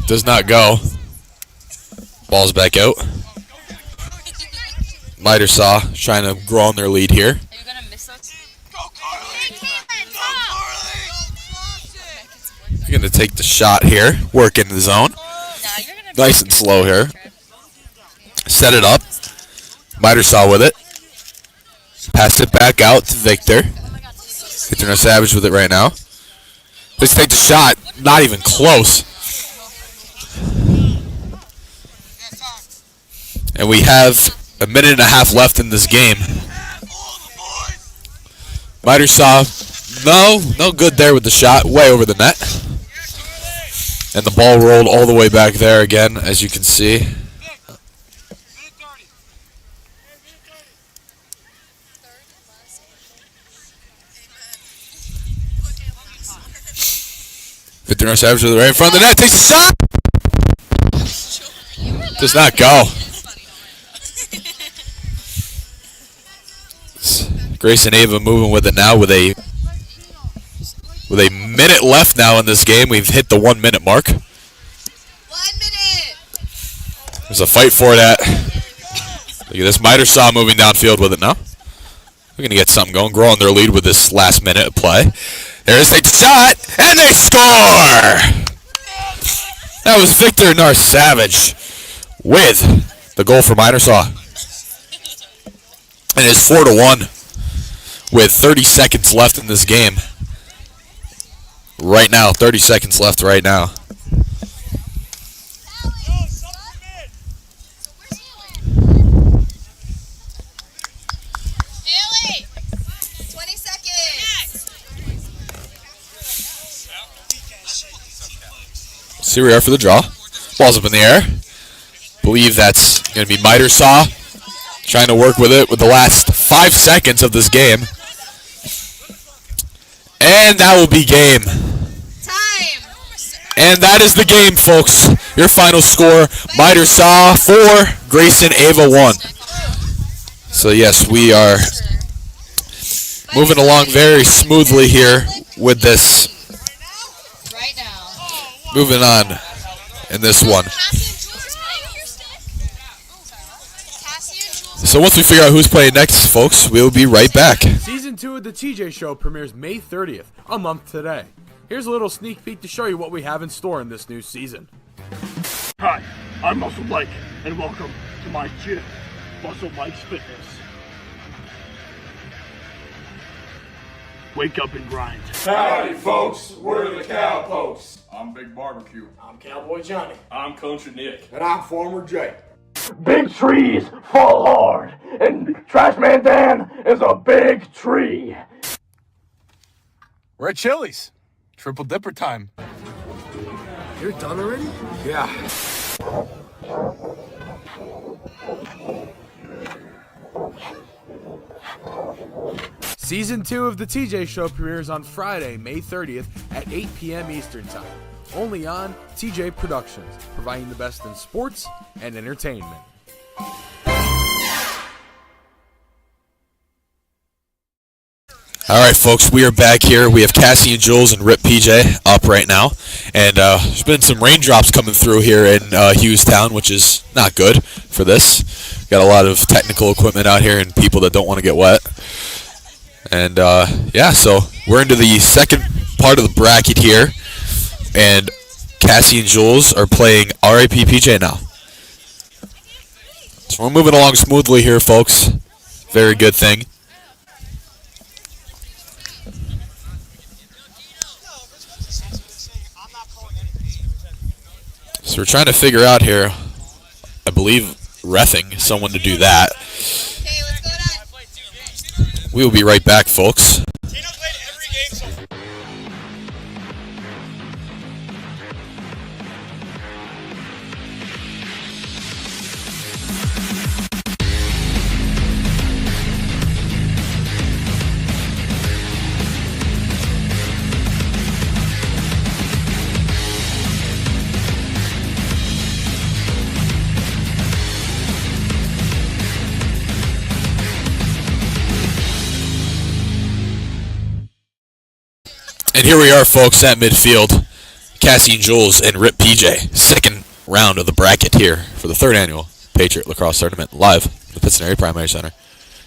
[SPEAKER 2] Does not go. Ball's back out. Mitersaw trying to grow on their lead here.
[SPEAKER 3] Are you gonna miss us?
[SPEAKER 2] You're going to take the shot here. Work in the zone. Nice and slow here. Set it up. Mitersaw with it. Pass it back out to Victor. Victor Savage with it right now. Let's take the shot. Not even close. And we have a minute and a half left in this game. Mitersaw, no good there with the shot. Way over the net. And the ball rolled all the way back there again, as you can see. Victor Savage with it right in front of the net. Takes a shot. Does not go. Grayson Ava moving with it now with a minute left now in this game. We've hit the 1 minute mark.
[SPEAKER 3] 1 minute.
[SPEAKER 2] There's a fight for it at Look at this. Miter Saw moving downfield with it now. We're going to get something going. Growing their lead with this last minute of play. There's the shot, and they score! That was Victor Narsavage with the goal for Miter Saw. And it's 4-1 with 30 seconds left in this game. Right now, 30 seconds left right now.
[SPEAKER 3] Haley! 20 seconds!
[SPEAKER 2] See where we are for the draw. Ball's up in the air. Believe that's going to be Miter Saw trying to work with it with the last 5 seconds of this game. And that will be game.
[SPEAKER 3] Time!
[SPEAKER 2] And that is the game, folks. Your final score, Miter Saw 4, Grayson Ava 1. So yes, we are moving along very smoothly here with this.
[SPEAKER 3] Right now.
[SPEAKER 2] Moving on in this one. So once we figure out who's playing next, folks, we'll be right back.
[SPEAKER 7] Season 2 of The TJ Show premieres May 30th, a month today. Here's a little sneak peek to show you what we have in store in this new season.
[SPEAKER 8] Hi, I'm Muscle Mike, and welcome to my gym, Muscle Mike's Fitness. Wake up and grind.
[SPEAKER 9] Howdy, folks. We're the Cowpokes.
[SPEAKER 6] I'm Big Barbecue.
[SPEAKER 9] I'm Cowboy Johnny.
[SPEAKER 6] I'm Country Nick.
[SPEAKER 9] And I'm Farmer Jay.
[SPEAKER 8] Big trees fall hard, and Trash Man Dan is a big tree.
[SPEAKER 7] We're at Chili's. Triple dipper time.
[SPEAKER 9] You're done already?
[SPEAKER 7] Yeah. Season 2 of The TJ Show premieres on Friday, May 30th at 8 p.m. Eastern Time. Only on TJ Productions, providing the best in sports and entertainment.
[SPEAKER 2] All right, folks, we are back here. We have Cassie and Jules and Rip PJ up right now. And there's been some raindrops coming through here in Hughestown, which is not good for this. Got a lot of technical equipment out here and people that don't want to get wet. And, yeah, so we're into the second part of the bracket here. And Cassie and Jules are playing RIP PJ now. So we're moving along smoothly here, folks. Very good thing. So we're trying to figure out here, I believe, reffing, someone to do that.
[SPEAKER 3] Okay, let's go down.
[SPEAKER 2] We will be right back, folks. And here we are, folks, at midfield. Cassie and Jules and Rip PJ. Second round of the bracket here for the third annual Patriot Lacrosse Tournament live at the Pittston Area Primary Center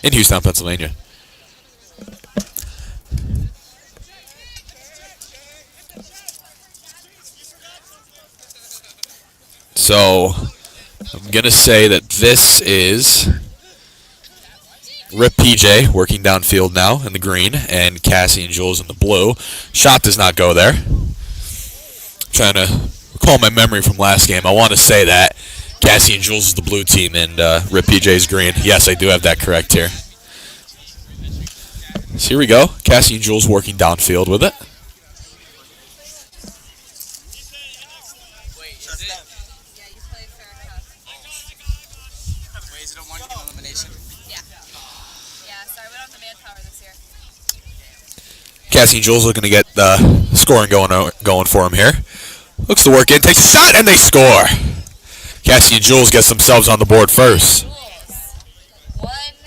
[SPEAKER 2] in Hughestown, Pennsylvania. So I'm going to say that this is Rip PJ working downfield now in the green, and Cassie and Jules in the blue. Shot does not go there. Trying to recall my memory from last game. I want to say that Cassie and Jules is the blue team, and Rip PJ's green. Yes, I do have that correct here. So here we go. Cassie and Jules working downfield with it. Cassie and Jules looking to get scoring going for him here. Looks to work in, takes a shot, and they score. Cassie and Jules gets themselves on the board first.
[SPEAKER 3] 1-0.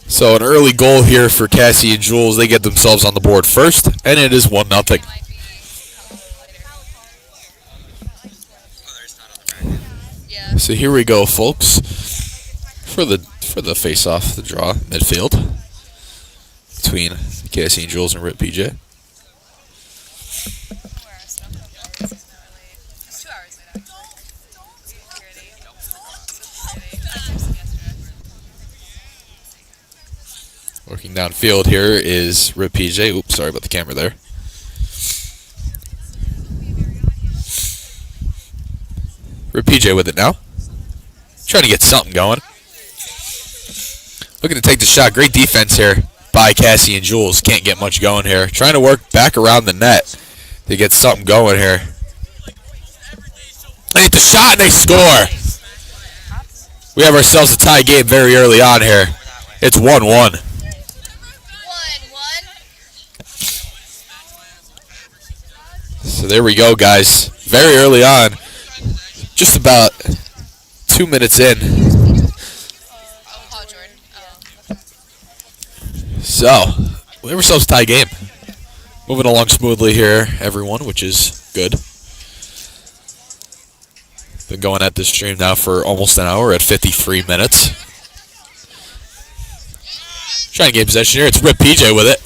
[SPEAKER 2] So an early goal here for Cassie and Jules. They get themselves on the board first, and it is 1-0. So here we go, folks, for the face-off, the draw, midfield, between Cassie and Jules and Rip PJ. Working downfield here is Rip PJ. Oops, sorry about the camera there. Rip PJ with it now. Trying to get something going. Looking to take the shot. Great defense here by Cassie and Jules. Can't get much going here. Trying to work back around the net to get something going here. They hit the shot and they score. We have ourselves a tie game very early on here. It's 1-1. So there we go, guys. Very early on. Just about 2 minutes in. So, we have ourselves a tie game. Moving along smoothly here, everyone, which is good. Been going at this stream now for almost an hour at 53 minutes. Trying to get possession here. It's Rip PJ with it.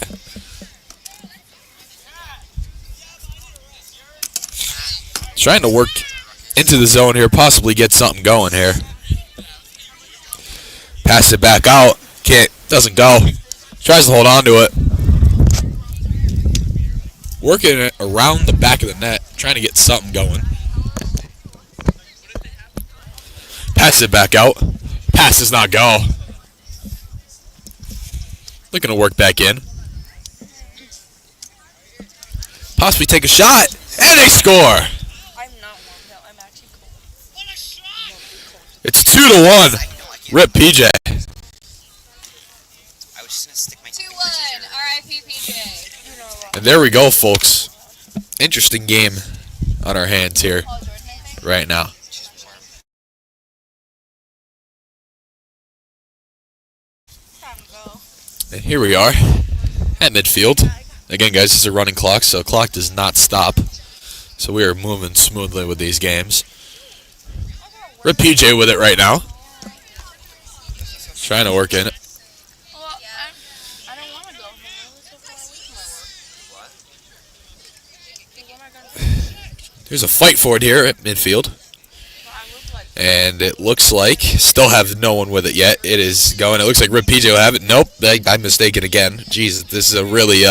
[SPEAKER 2] Trying to work into the zone here, possibly get something going here. Pass it back out. Doesn't go. Tries to hold on to it. Working it around the back of the net, trying to get something going. Passes it back out. Pass does not go. Looking to work back in. Possibly take a shot, and they score. It's 2-1. Rip PJ.
[SPEAKER 3] 2-1. R.I.P. PJ.
[SPEAKER 2] And there we go, folks. Interesting game on our hands here right now. And here we are at midfield. Again, guys, this is a running clock, so clock does not stop. So we are moving smoothly with these games. Rip PJ with it right now. Trying to work in it.
[SPEAKER 3] I don't want to go.
[SPEAKER 2] There's a fight for it here at midfield. And it looks like, still have no one with it yet. It is going. It looks like Rip PJ will have it. Nope, I'm mistaken again. Jeez, this is a really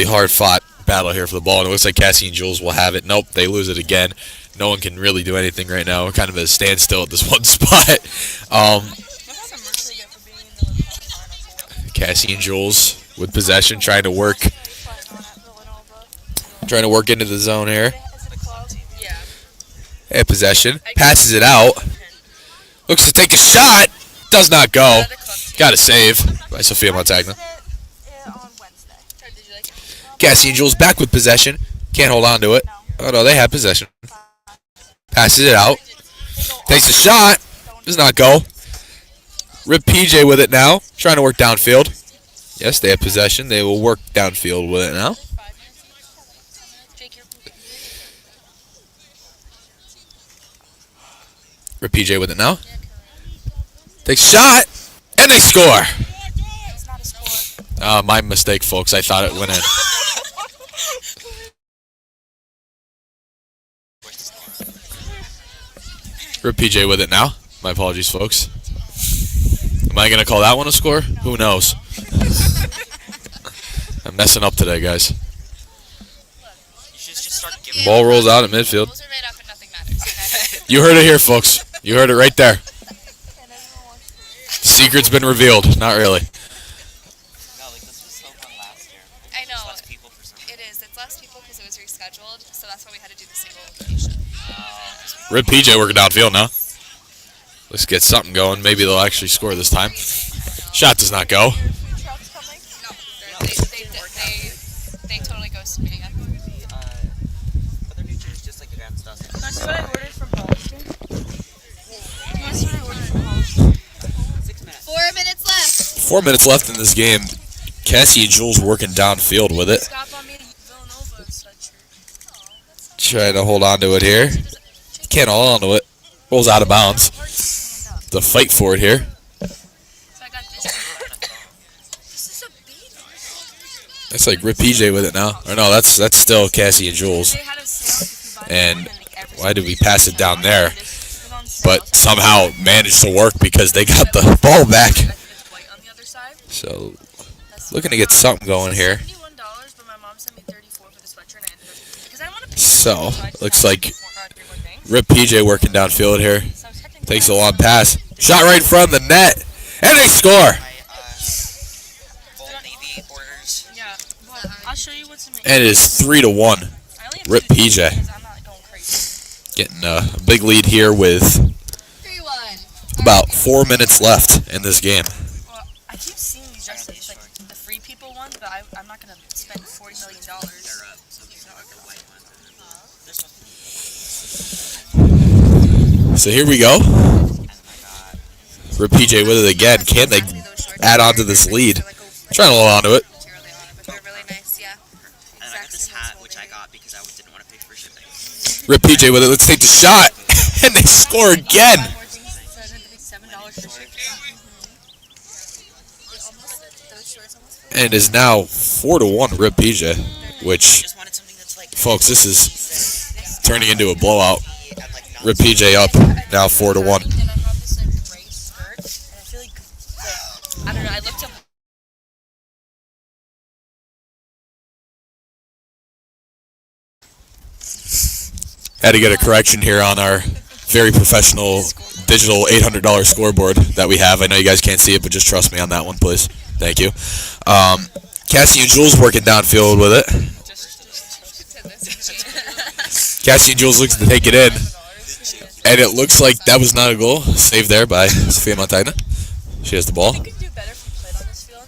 [SPEAKER 2] hard-fought battle here for the ball. And it looks like Cassie and Jules will have it. Nope, they lose it again. No one can really do anything right now. We're kind of at a standstill at this one spot. Cassie and Jules with possession, trying to work into the zone here. At possession, passes it out. Looks to take the shot. Does not go. Got a save by Sophia Montagna. Cassie and Jules back with possession. Can't hold on to it. Oh no, they have possession. Passes it out. Takes the shot. Does not go. Rip PJ with it now. Trying to work downfield. Yes, they have possession. They will work downfield with it now. Rip PJ with it now. Takes a shot. And they score. My mistake, folks. I thought it went in. Rip PJ with it now. My apologies, folks. Am I going to call that one a score? Who knows? I'm messing up today, guys. Ball rolls out at midfield. You heard it here, folks. You heard it right there. The secret's been revealed. Not really.
[SPEAKER 3] I know. It is. It's less people because it was rescheduled, so that's why we had to do the single location.
[SPEAKER 2] Rip PJ working downfield now. Let's get something going. Maybe they'll actually score this time. Shot does not go.
[SPEAKER 3] No, they totally ghosted me again.
[SPEAKER 10] Other teachers just like against us.
[SPEAKER 3] Can I see what I ordered from Hollister? Can I see what I ordered from Hollister?
[SPEAKER 10] 6 minutes.
[SPEAKER 3] 4 minutes left.
[SPEAKER 2] 4 minutes left in this game. Cassie and Jules working downfield with it.
[SPEAKER 3] Stop on me, Villanova sweatshirt.
[SPEAKER 2] Trying to hold on to it here. Can't hold on to it. Rolls out of bounds. The fight for it here. That's like Rip PJ with it now. Or no, that's still Cassie and Jules. And why did we pass it down there? But somehow managed to work because they got the ball back. So looking to get something going here. So looks like Rip PJ working downfield here. Takes a long pass. Shot right in front of the net. And they score. And it is 3-1. Rip PJ. Getting a big lead here with about 4 minutes left in this game.
[SPEAKER 3] Well, I keep seeing these dresses, like the free people ones, but I'm not going to spend $40 million.
[SPEAKER 2] So here we go. Rip PJ with it again. Can they add on to this lead? Trying to hold on to it.
[SPEAKER 3] They're really nice, yeah.
[SPEAKER 10] And I got this hat, which I got because I didn't want to pay for shipping.
[SPEAKER 2] Rip PJ with it. Let's take the shot. And they score again. And it is now 4-1 Rip PJ, which, folks, this is turning into a blowout. Rip PJ up, now 4-1.
[SPEAKER 3] I don't know, I looked up.
[SPEAKER 2] Had to get a correction here on our very professional digital $800 scoreboard that we have. I know you guys can't see it, but just trust me on that one, please. Thank you. Cassie and Jules working downfield with it. Cassie and Jules looks to take it in. And it looks like that was not a goal. Saved there by Sofia Montagna. She has the ball.
[SPEAKER 3] You could do better if you played on this field.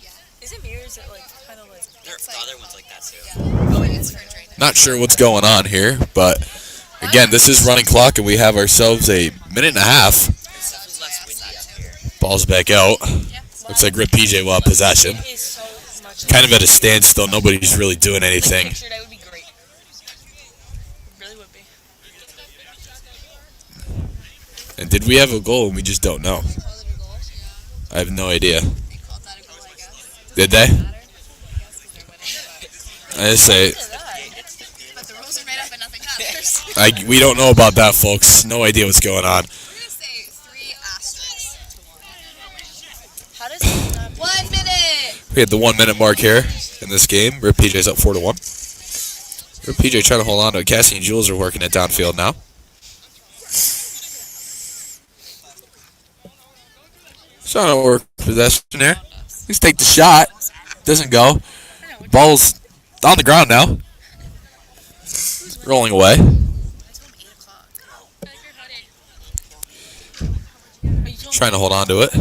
[SPEAKER 3] Yeah. Is it me or is it like kind of like...
[SPEAKER 10] There are other ones like that too.
[SPEAKER 3] Oh, it is right now.
[SPEAKER 2] Not sure what's going on here, but again, this is running clock, and we have ourselves a minute and a half. Ball's back out. Looks like Rip PJ will have possession. Kind of at a standstill. Nobody's really doing anything.
[SPEAKER 3] That would be great. It really would be.
[SPEAKER 2] And did we have a goal and we just don't know? I have no idea. Did they? I just say,
[SPEAKER 3] But the rules are made up and nothing matters.
[SPEAKER 2] we don't know about that, folks. No idea what's going on.
[SPEAKER 3] We're going to say 3 asterisks to 1. How does it not... 1 minute!
[SPEAKER 2] We had the 1 minute mark here in this game. Rip PJ's up 4-1. Rip PJ trying to hold on to it. Cassie and Jules are working it downfield now. Trying to work possession there. Let's take the shot. Doesn't go. Ball's on the ground now. Rolling away. Trying to hold on to it.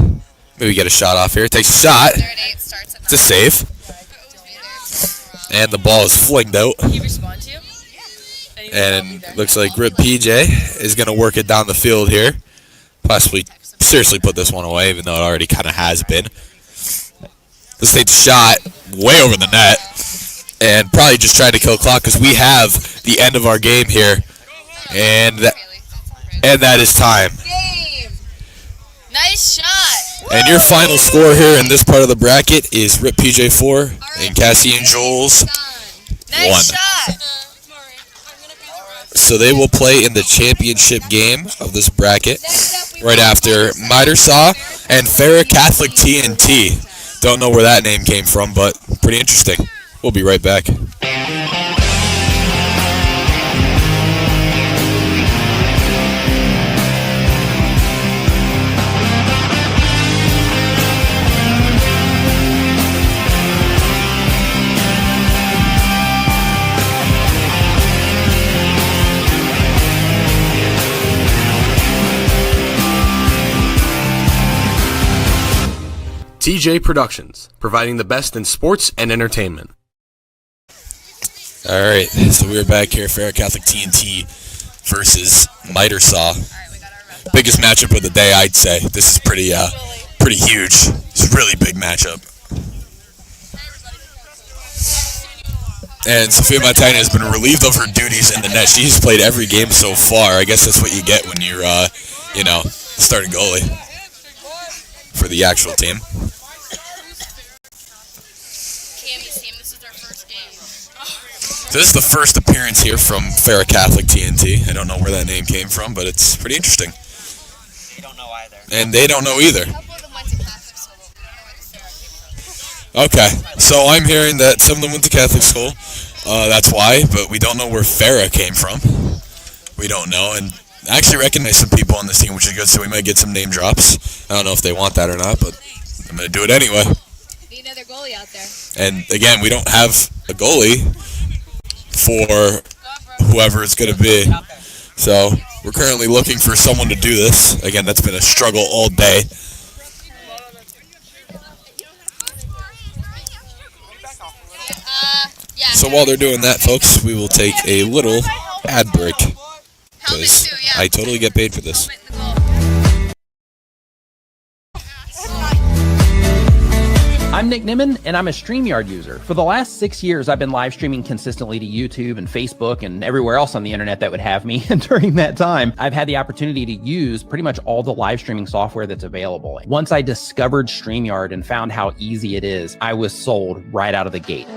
[SPEAKER 2] Maybe get a shot off here. Takes a shot. It's a save. And the ball is flinged out. And it looks like Rip PJ is going to work it down the field here. Possibly seriously put this one away, even though it already kind of has been. Let's take the shot way over the net. And probably just trying to kill clock because we have the end of our game here. And that is time.
[SPEAKER 3] Nice shot!
[SPEAKER 2] And your final score here in this part of the bracket is Rip PJ 4 and Cassie and Jules 1.
[SPEAKER 3] Nice shot!
[SPEAKER 2] So they will play in the championship game of this bracket right after Mitersaw and Farrah Catholic TNT. Don't know where that name came from, but pretty interesting. We'll be right back.
[SPEAKER 1] TJ Productions, providing the best in sports and entertainment.
[SPEAKER 2] All right, so we're back here, Farrah Catholic TNT versus Mitersaw. Biggest matchup of the day, I'd say. This is pretty huge. It's a really big matchup. And Sophia Montaigne has been relieved of her duties in the net. She's played every game so far. I guess that's what you get when you're, starting goalie for the actual team.
[SPEAKER 3] Cammy's team, this is their first game.
[SPEAKER 2] So this is the first appearance here from Farrah Catholic TNT. I don't know where that name came from, but it's pretty interesting.
[SPEAKER 10] They don't know either.
[SPEAKER 2] And they don't know either.
[SPEAKER 3] A couple of them went to Catholic school, but we don't know where the Sarah came from.
[SPEAKER 2] Okay, so I'm hearing that some of them went to Catholic school. That's why, but we don't know where Farrah came from. We don't know, and I actually recognize some people on this team, which is good, so we might get some name drops. I don't know if they want that or not, but I'm going to do it anyway.
[SPEAKER 3] Need another goalie out there.
[SPEAKER 2] And again, we don't have a goalie for whoever it's going to be. So we're currently looking for someone to do this. Again, that's been a struggle all day. So while they're doing that, folks, we will take a little ad break because I totally get paid for this.
[SPEAKER 4] I'm Nick Nimmin, and I'm a StreamYard user. For the last 6 years, I've been live streaming consistently to YouTube and Facebook and everywhere else on the internet that would have me. And during that time, I've had the opportunity to use pretty much all the live streaming software that's available. Once I discovered StreamYard and found how easy it is, I was sold right out of the gate.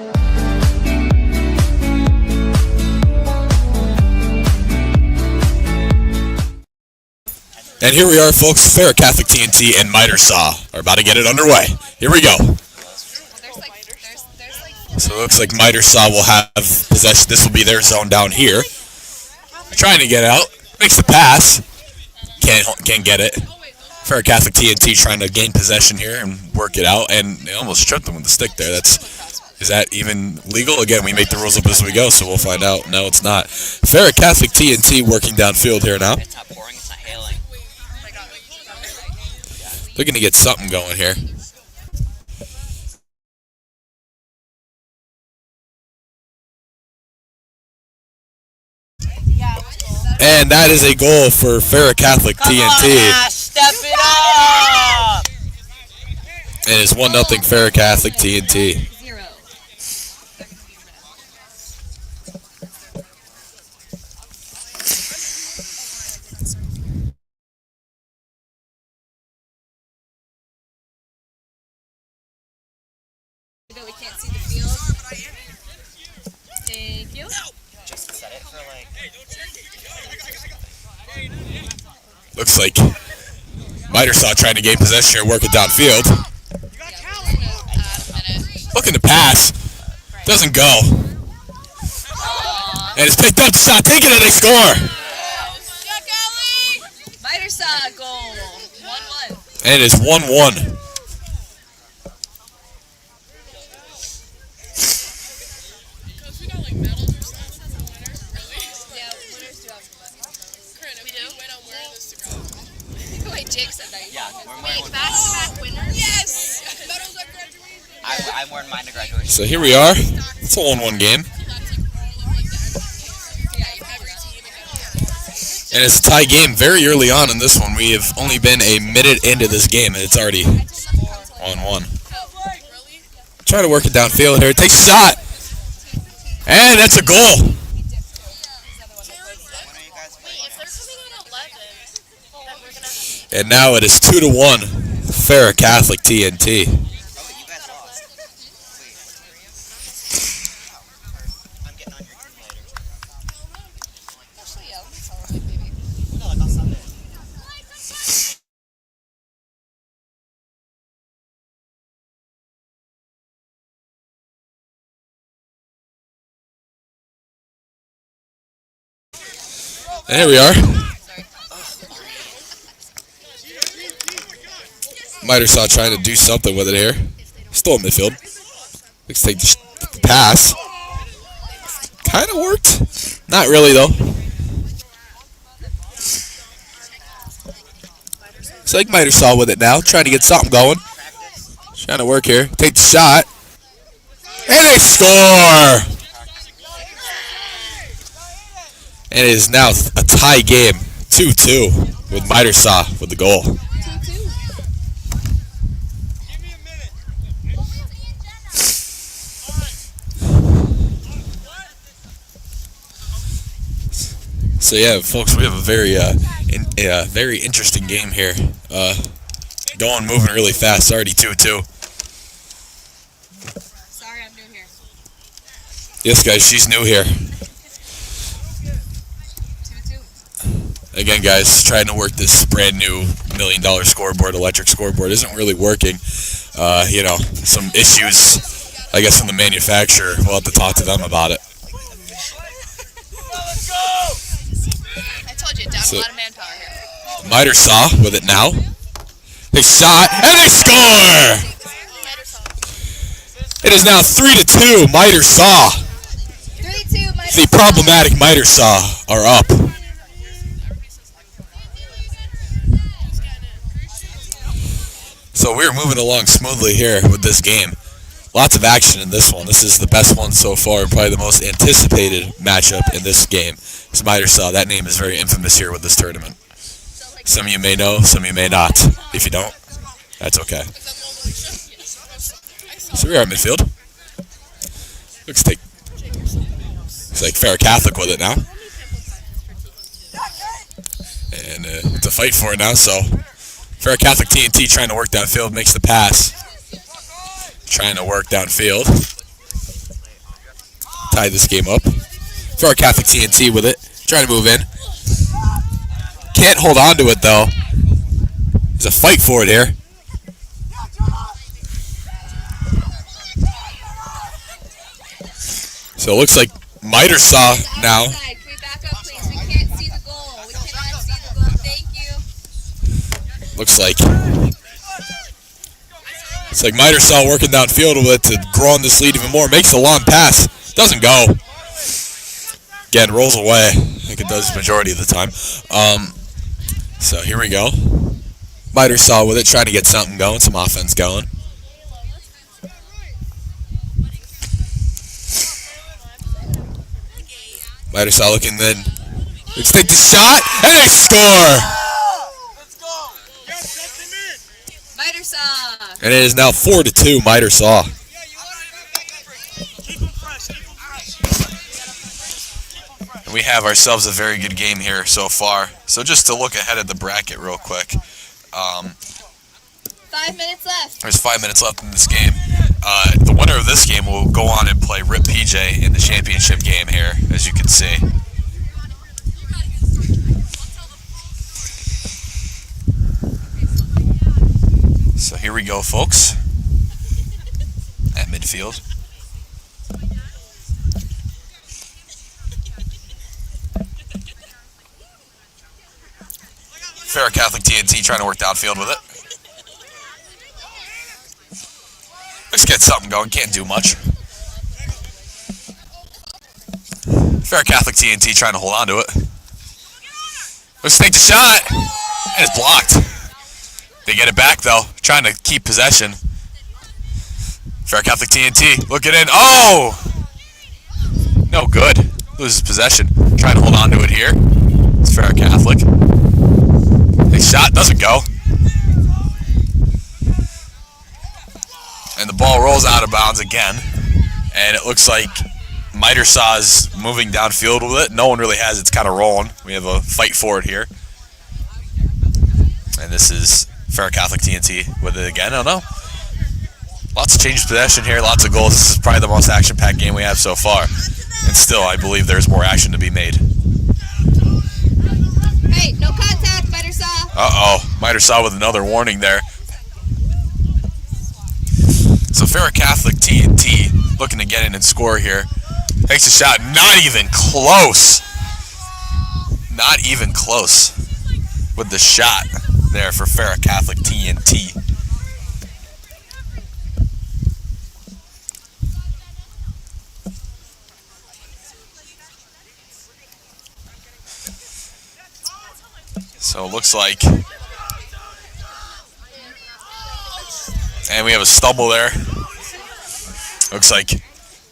[SPEAKER 2] And here we are, folks. Farrah Catholic TNT and Miter Saw are about to get it underway. Here we go. So it looks like Miter Saw will have possession. This will be their zone down here. Trying to get out. Makes the pass. Can't get it. Farrah Catholic TNT trying to gain possession here and work it out. And they almost tripped them with the stick there. Is that even legal? Again, we make the rules up as we go, so we'll find out. No, it's not. Farrah Catholic TNT working downfield here now. Looking to get something going here. And that is a goal for Farrah Catholic TNT.
[SPEAKER 10] Step it up!
[SPEAKER 2] And it's 1-0 Farrah Catholic TNT.
[SPEAKER 3] We can't see the field. Thank you.
[SPEAKER 10] Just set it for like.
[SPEAKER 2] Looks like Miter Saw trying to gain possession here, work it downfield. Looking to pass. Doesn't go. And it's picked up. Shot taken and they score.
[SPEAKER 3] Miter Saw goal. 1-1.
[SPEAKER 2] And it is 1-1.
[SPEAKER 3] Wait, Jake said that.
[SPEAKER 10] Yeah,
[SPEAKER 3] Wait, back-to-back winners? Yes!
[SPEAKER 10] I'm wearing mine to graduation.
[SPEAKER 2] So here we are. It's a 1-1 game. And it's a tie game very early on in this one. We have only been a minute into this game, and it's already 1-1. Trying to work it downfield here. Takes a shot. And that's a goal. And now it is 2-1. Farrah Catholic TNT. And here we are. Miter Saw trying to do something with it here. Still in midfield. Looks to take the pass. Kind of worked. Not really, though. Looks like Miter Saw with it now. Trying to get something going. Trying to work here. Take the shot. And they score! And it is now a tie game. 2-2 with Miter Saw with the goal. So yeah, folks, we have a very interesting game here. Moving really fast. Already 2-2.
[SPEAKER 3] Sorry, I'm new here.
[SPEAKER 2] Yes, guys, she's new here.
[SPEAKER 3] 2-2.
[SPEAKER 2] Again, guys, trying to work this brand new $1 million scoreboard, electric scoreboard, isn't really working. Some issues, I guess, from the manufacturer. We'll have to talk to them about it.
[SPEAKER 3] I told you, down a lot of manpower here.
[SPEAKER 2] Miter Saw with it now. They shot, and they score! It is now 3-2, Miter Saw.
[SPEAKER 3] 3-2, Miter
[SPEAKER 2] The problematic Miter Saw are up. So we're moving along smoothly here with this game. Lots of action in this one. This is the best one so far, and probably the most anticipated matchup in this game. It's Miter Saw. That name is very infamous here with this tournament. Some of you may know, some of you may not. If you don't, that's okay. So we're at midfield. Looks like Farrah Catholic with it now. And it's a fight for it now, so Farrah Catholic TNT trying to work downfield, makes the pass. Trying to work downfield. Tie this game up. Farrah Catholic TNT with it, trying to move in. Can't hold on to it though. There's a fight for it here. So it looks like Miter Saw now.
[SPEAKER 3] Can we back up, please? We can't see the goal. We cannot see the goal. Thank you.
[SPEAKER 2] Looks like Miter Saw working downfield with it to grow on this lead even more. Makes the long pass. Doesn't go. Again, rolls away. I think it does majority of the time. So here we go. Miter Saw with it, trying to get something going, some offense going. Miter Saw looking then. Let's take the shot, and they score!
[SPEAKER 3] Miter Saw.
[SPEAKER 2] And it is now 4-2, Miter Saw. And we have ourselves a very good game here so far. So just to look ahead at the bracket real quick.
[SPEAKER 3] 5 minutes left.
[SPEAKER 2] There's 5 minutes left in this game. The winner of this game will go on and play Rip PJ in the championship game here, as you can see. So here we go, folks. At midfield. Farrah Catholic TNT trying to work downfield with it. Let's get something going. Can't do much. Farrah Catholic TNT trying to hold on to it. Let's take the shot. And it's blocked. They get it back, though. Trying to keep possession. Farrah Catholic TNT looking in. Oh! No good. Loses possession. Trying to hold on to it here. It's Farrah Catholic. Next shot doesn't go. And the ball rolls out of bounds again. And it looks like Miter Saw's moving downfield with it. No one really has. It's kind of rolling. We have a fight for it here. And this is Farrah Catholic TNT with it again. I don't know. Lots of change possession here. Lots of goals. This is probably the most action-packed game we have so far. And still, I believe there's more action to be made.
[SPEAKER 3] Hey, no contact, Miter Saw.
[SPEAKER 2] Uh-oh. Miter Saw with another warning there. So Farrah Catholic TNT looking to get in and score here. Takes a shot. Not even close. Not even close with the shot there for Farrah Catholic TNT. So it looks like, and we have a stumble there. Looks like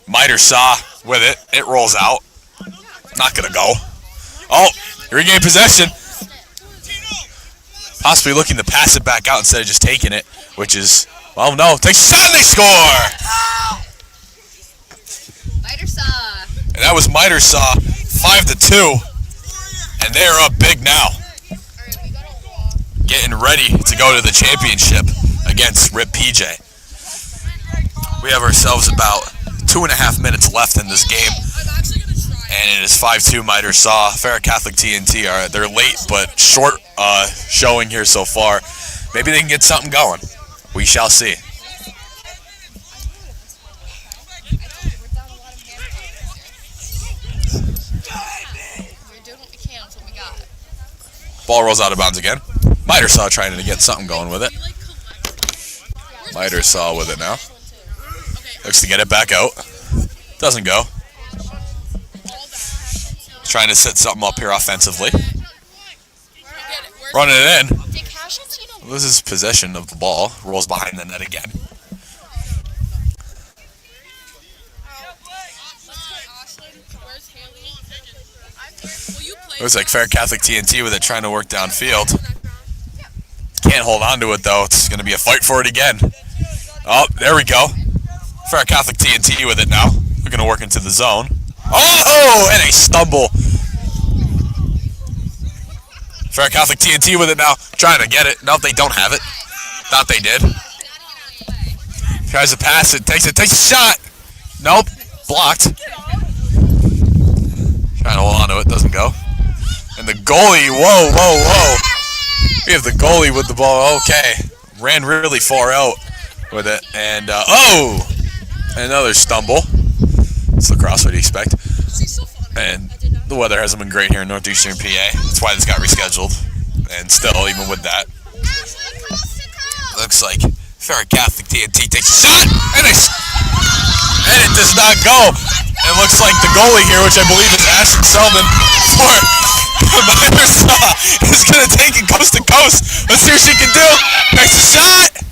[SPEAKER 2] Miter Saw with it. It rolls out. Not gonna go. Oh, regain possession. Possibly looking to pass it back out instead of just taking it, which is, oh no, takes a shot and they score!
[SPEAKER 3] Miter Saw.
[SPEAKER 2] And that was Miter Saw, 5-2. And they are up big now. Getting ready to go to the championship against Rip PJ. We have ourselves about 2.5 minutes left in this game. And it is 5-2 Miter Saw. Farrah Catholic TNT they're late but short showing here so far. Maybe they can get something going. We shall see. Ball rolls out of bounds again. Miter Saw trying to get something going with it. Miter Saw with it now. Looks to get it back out. Doesn't go. Trying to set something up here offensively. Running it in. Loses possession of the ball. Rolls behind the net again. Looks like Fair Catholic TNT with it, trying to work downfield. Can't hold on to it though. It's going to be a fight for it again. Oh, there we go. Fair Catholic TNT with it now. We're going to work into the zone. Oh, and a stumble. Fair Catholic TNT with it now. Trying to get it. No, they don't have it. Thought they did. Tries to pass it. Takes a shot. Nope. Blocked. Trying to hold on to it. Doesn't go. And the goalie. Whoa. We have the goalie with the ball. Okay. Ran really far out with it. And, another stumble. It's lacrosse. What do you expect? And the weather hasn't been great here in northeastern PA. That's why this got rescheduled. And still, even with that, looks like Farrah Catholic TNT takes a shot, and it does not go. It looks like the goalie here, which I believe is Ashton Selman for Miter Saw, is going to take it coast to coast. Let's see what she can do. Next shot.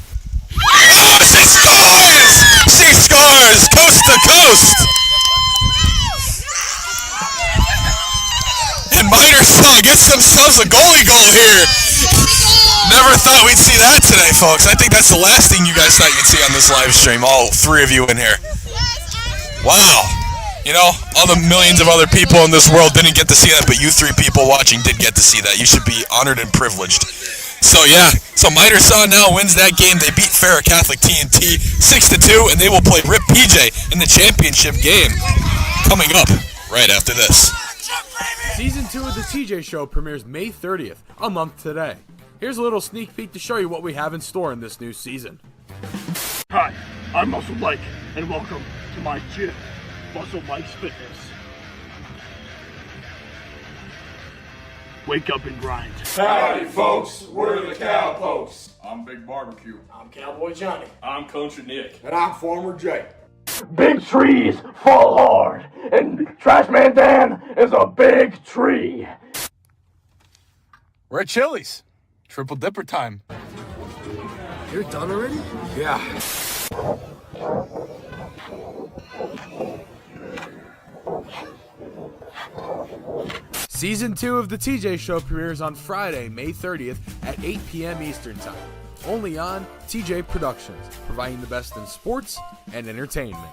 [SPEAKER 2] Oh, she scores! She scores coast to coast. And Miter Saw gets themselves a goalie goal here. Never thought we'd see that today, folks. I think that's the last thing you guys thought you'd see on this live stream. All three of you in here. Wow. You know, all the millions of other people in this world didn't get to see that, but you three people watching did get to see that. You should be honored and privileged. So yeah, Miter Saw now wins that game. They beat Farrah Catholic TNT 6-2, and they will play Rip PJ in the championship game coming up right after this.
[SPEAKER 7] Season 2 of the TJ Show premieres May 30th, a month today. Here's a little sneak peek to show you what we have in store in this new season.
[SPEAKER 8] Hi, I'm Muscle Mike, and welcome to my gym, Muscle Mike's Fitness. Wake up and grind.
[SPEAKER 9] Howdy, folks. We're the Cowpokes.
[SPEAKER 6] I'm Big Barbecue.
[SPEAKER 9] I'm Cowboy Johnny.
[SPEAKER 6] I'm Country Nick.
[SPEAKER 9] And I'm Farmer Jay.
[SPEAKER 8] Big trees fall hard, and Trashman Dan is a big tree.
[SPEAKER 6] We're at Chili's. Triple dipper time.
[SPEAKER 9] You're done already?
[SPEAKER 6] Yeah.
[SPEAKER 7] Season 2 of the TJ Show premieres on Friday, May 30th at 8 p.m. Eastern Time. Only on TJ Productions, providing the best in sports and entertainment.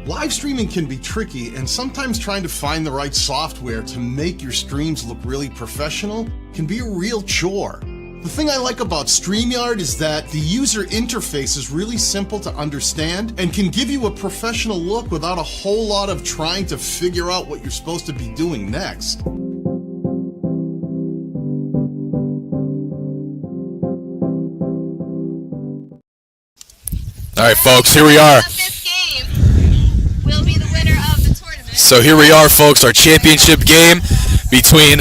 [SPEAKER 5] Live streaming can be tricky, and sometimes trying to find the right software to make your streams look really professional can be a real chore. The thing I like about StreamYard is that the user interface is really simple to understand and can give you a professional look without a whole lot of trying to figure out what you're supposed to be doing next.
[SPEAKER 2] All right, folks, here we are. So here we are, folks, our championship game between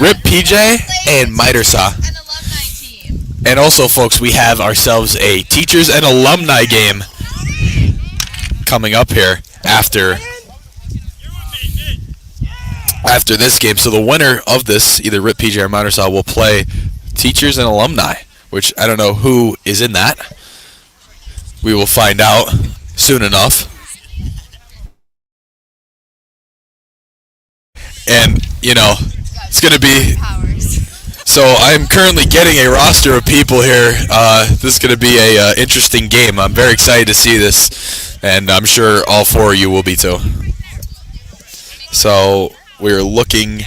[SPEAKER 2] Rip PJ and Miter Saw. And also, folks, we have ourselves a teachers and alumni game coming up here after this game. So the winner of this, either Rip PJ or Mitersaw, will play teachers and alumni, which I don't know who is in that. We will find out soon enough. And, it's going to be... So I'm currently getting a roster of people here. This is going to be a interesting game. I'm very excited to see this, and I'm sure all four of you will be too. So we're looking...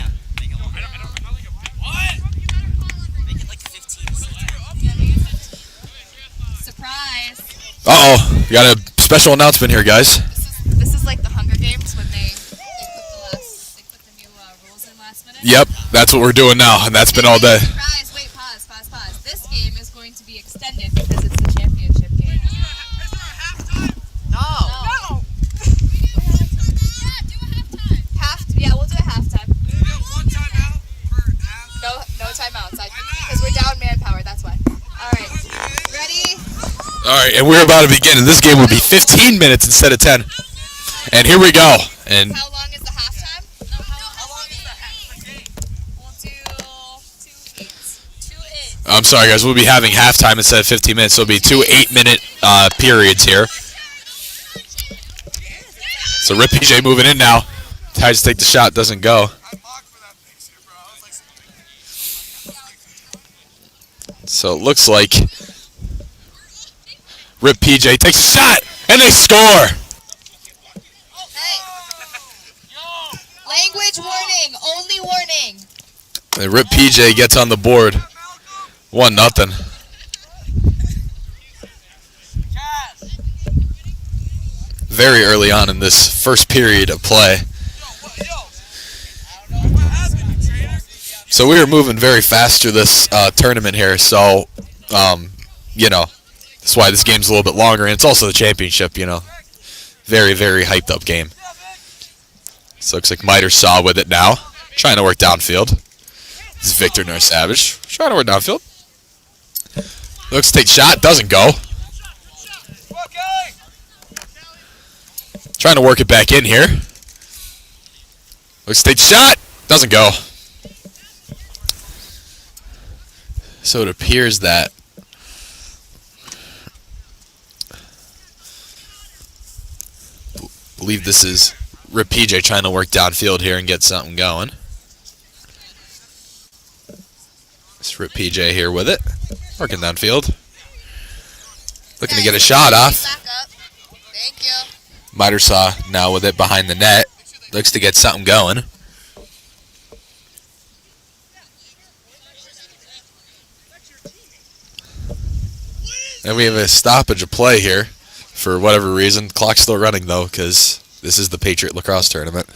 [SPEAKER 3] Surprise!
[SPEAKER 2] Uh-oh, we got a special announcement here, guys.
[SPEAKER 3] This is like the Hunger Games when they put the new rules in last minute.
[SPEAKER 2] Yep, that's what we're doing now, and that's been all day.
[SPEAKER 3] Surprise! Wait, pause. This game is going to be extended because it's the championship game. No. Yeah, we'll do a halftime. No timeouts. Because we're down manpower, that's why. Alright. Ready?
[SPEAKER 2] Alright, and we're about to begin, and this game will be 15 minutes instead of 10. And here we go. And
[SPEAKER 3] How long is the halftime? No, how long is the game? We'll do 2 8s. 2 8s.
[SPEAKER 2] I'm sorry, guys. We'll be having halftime instead of 15 minutes. So it'll be 2 8-minute periods here. So Rip PJ moving in now. Tries to take the shot, doesn't go. So it looks like Rip PJ takes a shot, and they score.
[SPEAKER 3] Hey. Language warning. Only warning.
[SPEAKER 2] And Rip PJ gets on the board. 1-0. Very early on in this first period of play. So we were moving very fast through this tournament here. So, that's why this game's a little bit longer. And it's also the championship, Very, very hyped up game. So looks like Mitersaw with it now. Trying to work downfield. This is Victor Nor Savage. Trying to work downfield. Looks to take shot. Doesn't go. Trying to work it back in here. Looks to take shot. Doesn't go. So it appears that I believe this is Rip PJ trying to work downfield here and get something going. It's Rip PJ here with it. Working downfield. Looking to get a shot off.
[SPEAKER 3] Thank you.
[SPEAKER 2] Mitersaw now with it behind the net. Looks to get something going. And we have a stoppage of play here for whatever reason. Clock's still running, though, because this is the Patriot lacrosse tournament.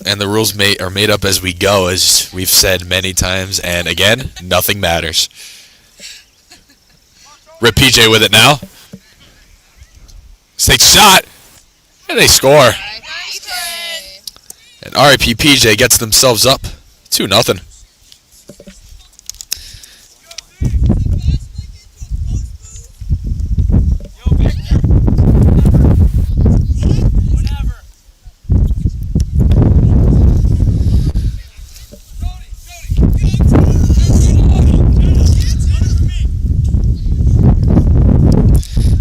[SPEAKER 2] And the rules are made up as we go, as we've said many times. And again, nothing matters. Rip PJ with it now. Takes a shot. And they score. And RIP PJ gets themselves up 2-0.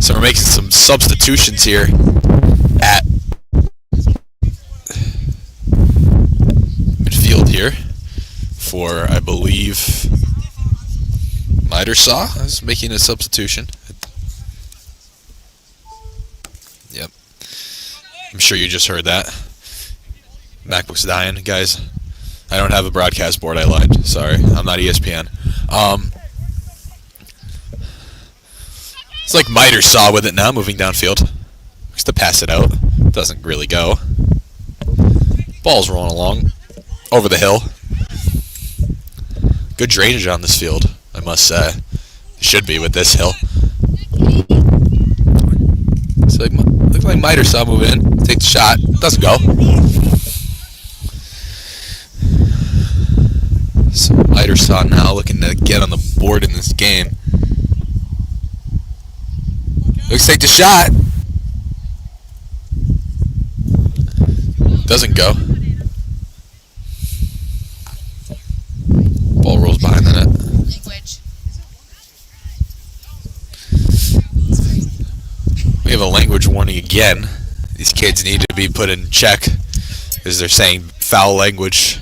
[SPEAKER 2] So we're making some substitutions here at midfield here for, I believe, Mitersaw is making a substitution. Yep. I'm sure you just heard that. MacBook's dying, guys. I don't have a broadcast board, I lied. Sorry, I'm not ESPN. It's like Mitersaw with it now, moving downfield. Looks to pass it out. Doesn't really go. Ball's rolling along. Over the hill. Good drainage on this field, I must say. Should be with this hill. Looks like Mitersaw move in. Take the shot. Doesn't go. So Mitersaw now looking to get on the board in this game. Looks to take the shot. Doesn't go. Ball rolls behind the net.
[SPEAKER 3] Language.
[SPEAKER 2] We have a language warning again. These kids need to be put in check because they're saying foul language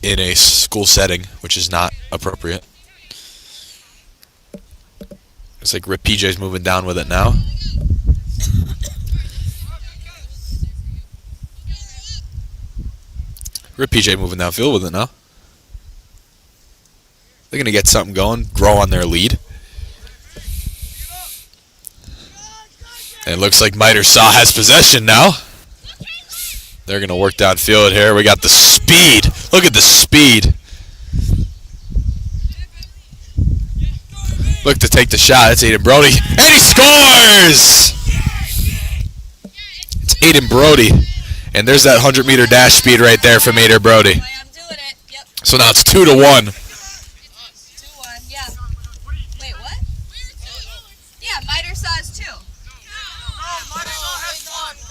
[SPEAKER 2] in a school setting, which is not appropriate. It's like Rip PJ's moving down with it now. Rip PJ moving downfield with it now. They're going to get something going, grow on their lead. And it looks like Miter Saw has possession now. They're going to work downfield here. We got the speed. Look at the speed. Look to take the shot. It's Aiden Brody. And he scores! It's Aiden Brody. And there's that 100-meter dash speed right there from Aiden Brody.
[SPEAKER 3] I'm doing it. Yep.
[SPEAKER 2] So now it's 2-1.
[SPEAKER 3] 2-1. Yeah. Wait, what? Yeah, Miter Saw is 2.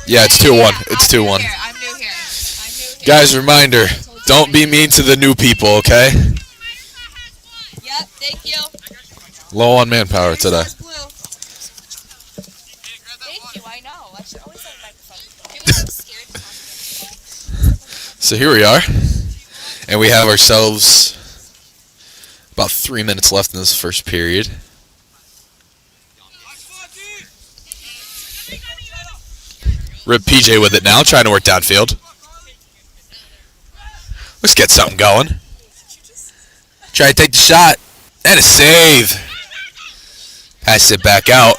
[SPEAKER 2] Yeah, it's 2-1. It's 2-1.
[SPEAKER 3] I'm new here.
[SPEAKER 2] Guys, reminder, don't be mean to the new people, okay?
[SPEAKER 3] Yep, thank you.
[SPEAKER 2] Low on manpower today.
[SPEAKER 3] Thank you, I know. I should always have a microphone. People are scared to talk to people.
[SPEAKER 2] So here we are. And we have ourselves about 3 minutes left in this first period. Rip PJ with it now, trying to work downfield. Let's get something going. Try to take the shot. And a save. Pass it back out.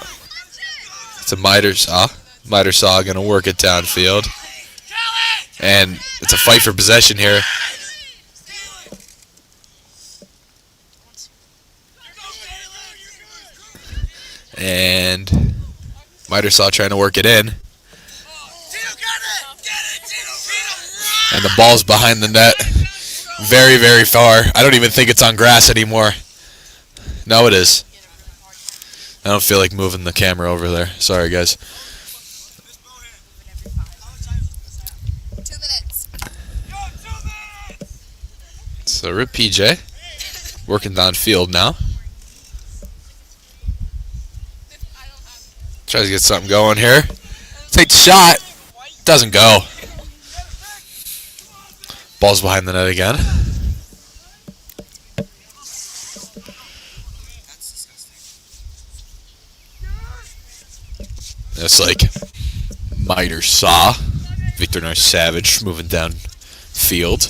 [SPEAKER 2] It's a Miter Saw. Miter Saw going to work it downfield. And it's a fight for possession here. And Miter Saw trying to work it in. And the ball's behind the net. Very, very far. I don't even think it's on grass anymore. No, it is. I don't feel like moving the camera over there. Sorry, guys.
[SPEAKER 3] 2 minutes.
[SPEAKER 2] So Rip PJ working downfield now. Tries to get something going here. Take the shot. Doesn't go. Ball's behind the net again. That's like Miter Saw. Victor North Savage moving down field.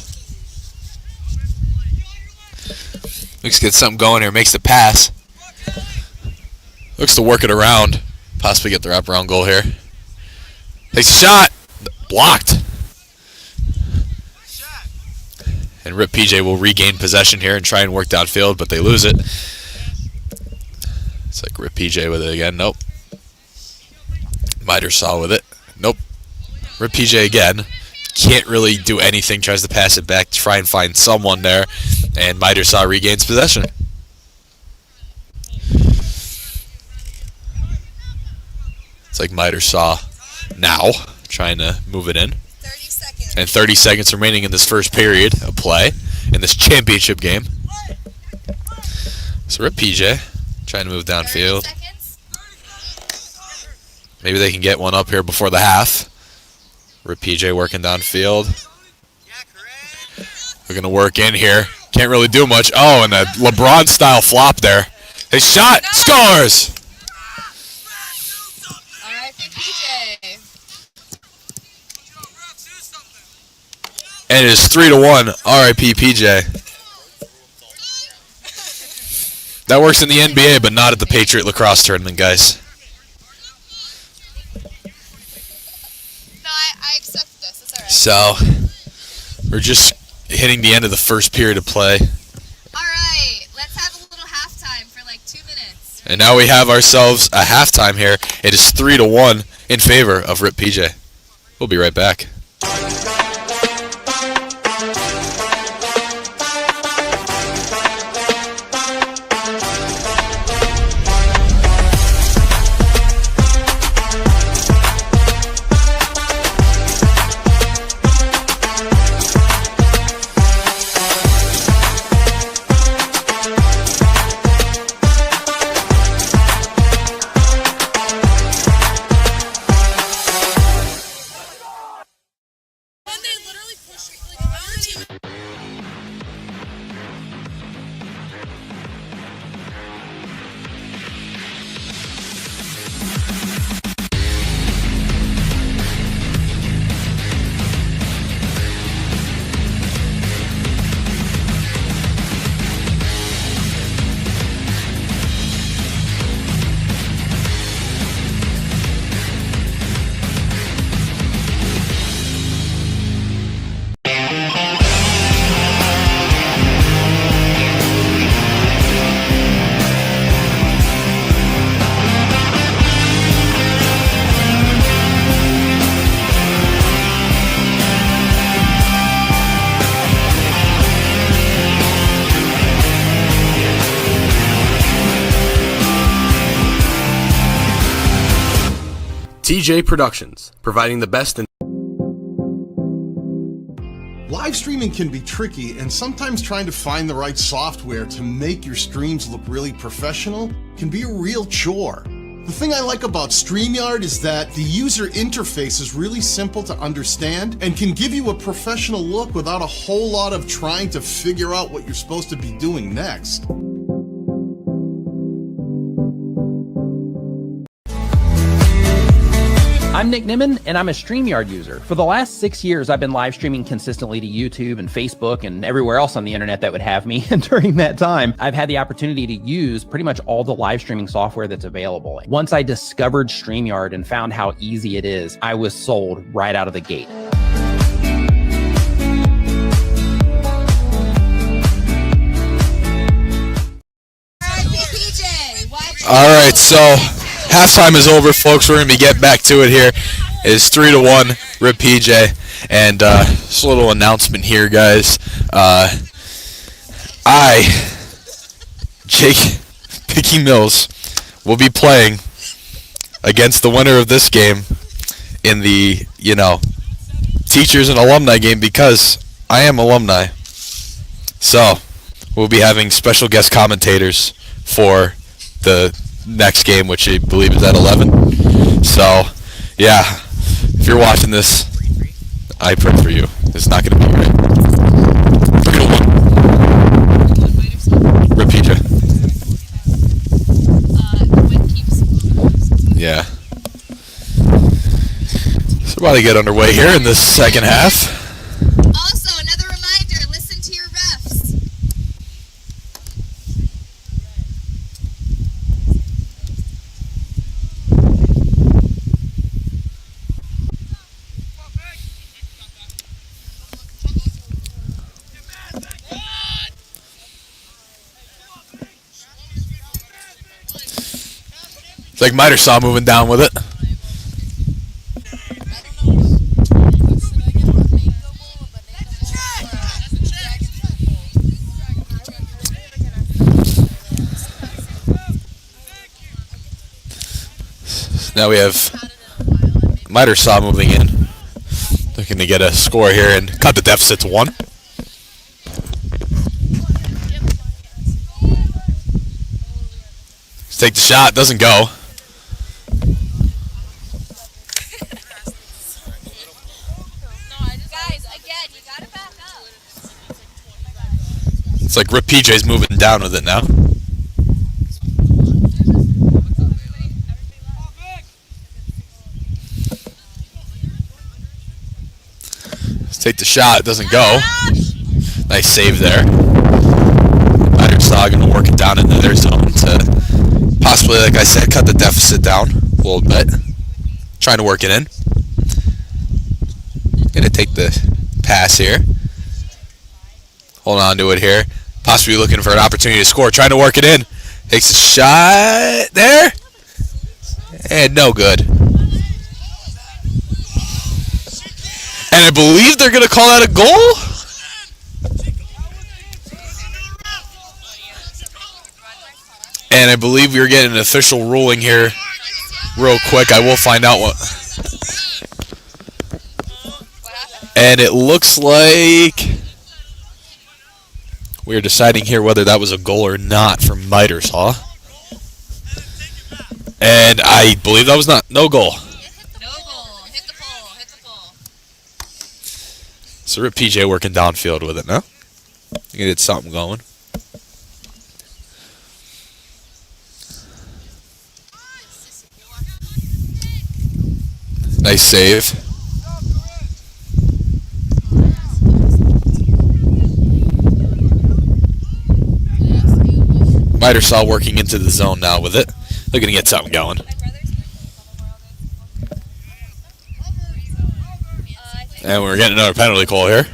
[SPEAKER 2] Looks to get something going here. Makes the pass. Looks to work it around. Possibly get the wraparound goal here. Takes a shot. Blocked. And Rip PJ will regain possession here and try and work downfield, but they lose it. It's like Rip PJ with it again. Nope. Miter Saw with it. Nope. Rip PJ again. Can't really do anything. Tries to pass it back. Try and find someone there. And Miter Saw regains possession. It's like Miter Saw now. Trying to move it in.
[SPEAKER 3] 30 seconds.
[SPEAKER 2] And 30 seconds remaining in this first period of play in this championship game. So Rip PJ trying to move downfield. Maybe they can get one up here before the half. Rip PJ working downfield. They're going to work in here. Can't really do much. Oh, and a LeBron-style flop there. His shot scores!
[SPEAKER 3] All right, PJ.
[SPEAKER 2] And it is 3-1. RIP PJ. That works in the NBA, but not at the Patriot lacrosse tournament, guys.
[SPEAKER 3] No, I accept this. It's all right.
[SPEAKER 2] So, we're just hitting the end of the first period of play.
[SPEAKER 3] All right, let's have a little halftime for like 2 minutes.
[SPEAKER 2] And now we have ourselves a halftime here. It is 3-1 in favor of Rip PJ. We'll be right back.
[SPEAKER 1] TJ Productions, providing the best in
[SPEAKER 5] Live streaming can be tricky, and sometimes trying to find the right software to make your streams look really professional can be a real chore. The thing I like about StreamYard is that the user interface is really simple to understand and can give you a professional look without a whole lot of trying to figure out what you're supposed to be doing next.
[SPEAKER 4] I'm Nick Nimmin, and I'm a StreamYard user. For the last 6 years, I've been live streaming consistently to YouTube and Facebook and everywhere else on the internet that would have me. And during that time, I've had the opportunity to use pretty much all the live streaming software that's available. Once I discovered StreamYard and found how easy it is, I was sold right out of the gate.
[SPEAKER 2] All right, so halftime is over, folks. We're going to be getting back to it here. It's 3-1, Rip PJ. And just a little announcement here, guys. Jake Biggie Mills, will be playing against the winner of this game in the, teachers and alumni game because I am alumni. So, we'll be having special guest commentators for the next game, which I believe is at 11. So, yeah, if you're watching this, I pray for you. It's not going to be right. 3-1. Rip PJ. Yeah. So we're about to get underway here in this second half.
[SPEAKER 3] Also, another reminder, listen to your refs.
[SPEAKER 2] It's like Miter saw moving down with it. Now we have Miter saw moving in, looking to get a score here and cut the deficit to 1. Let's take the shot, doesn't go. It's like Rip PJ's moving down with it now. Let's take the shot. It doesn't go. Nice save there. Saw going to work it down into their zone to possibly, like I said, cut the deficit down a little bit. Trying to work it in. Going to take the pass here. Hold on to it here. Possibly looking for an opportunity to score. Trying to work it in. Takes a shot there. And no good. And I believe they're going to call that a goal. And I believe we're getting an official ruling here real quick. I will find out what. And it looks like we're deciding here whether that was a goal or not for Mitersaw. And I believe that was no goal.
[SPEAKER 3] No goal. Hit the pole. Hit the pole.
[SPEAKER 2] So Rip PJ working downfield with it now. I think it's something going. Nice save. Mitersaw working into the zone now with it. They're going to get something going. And we're getting another penalty call here.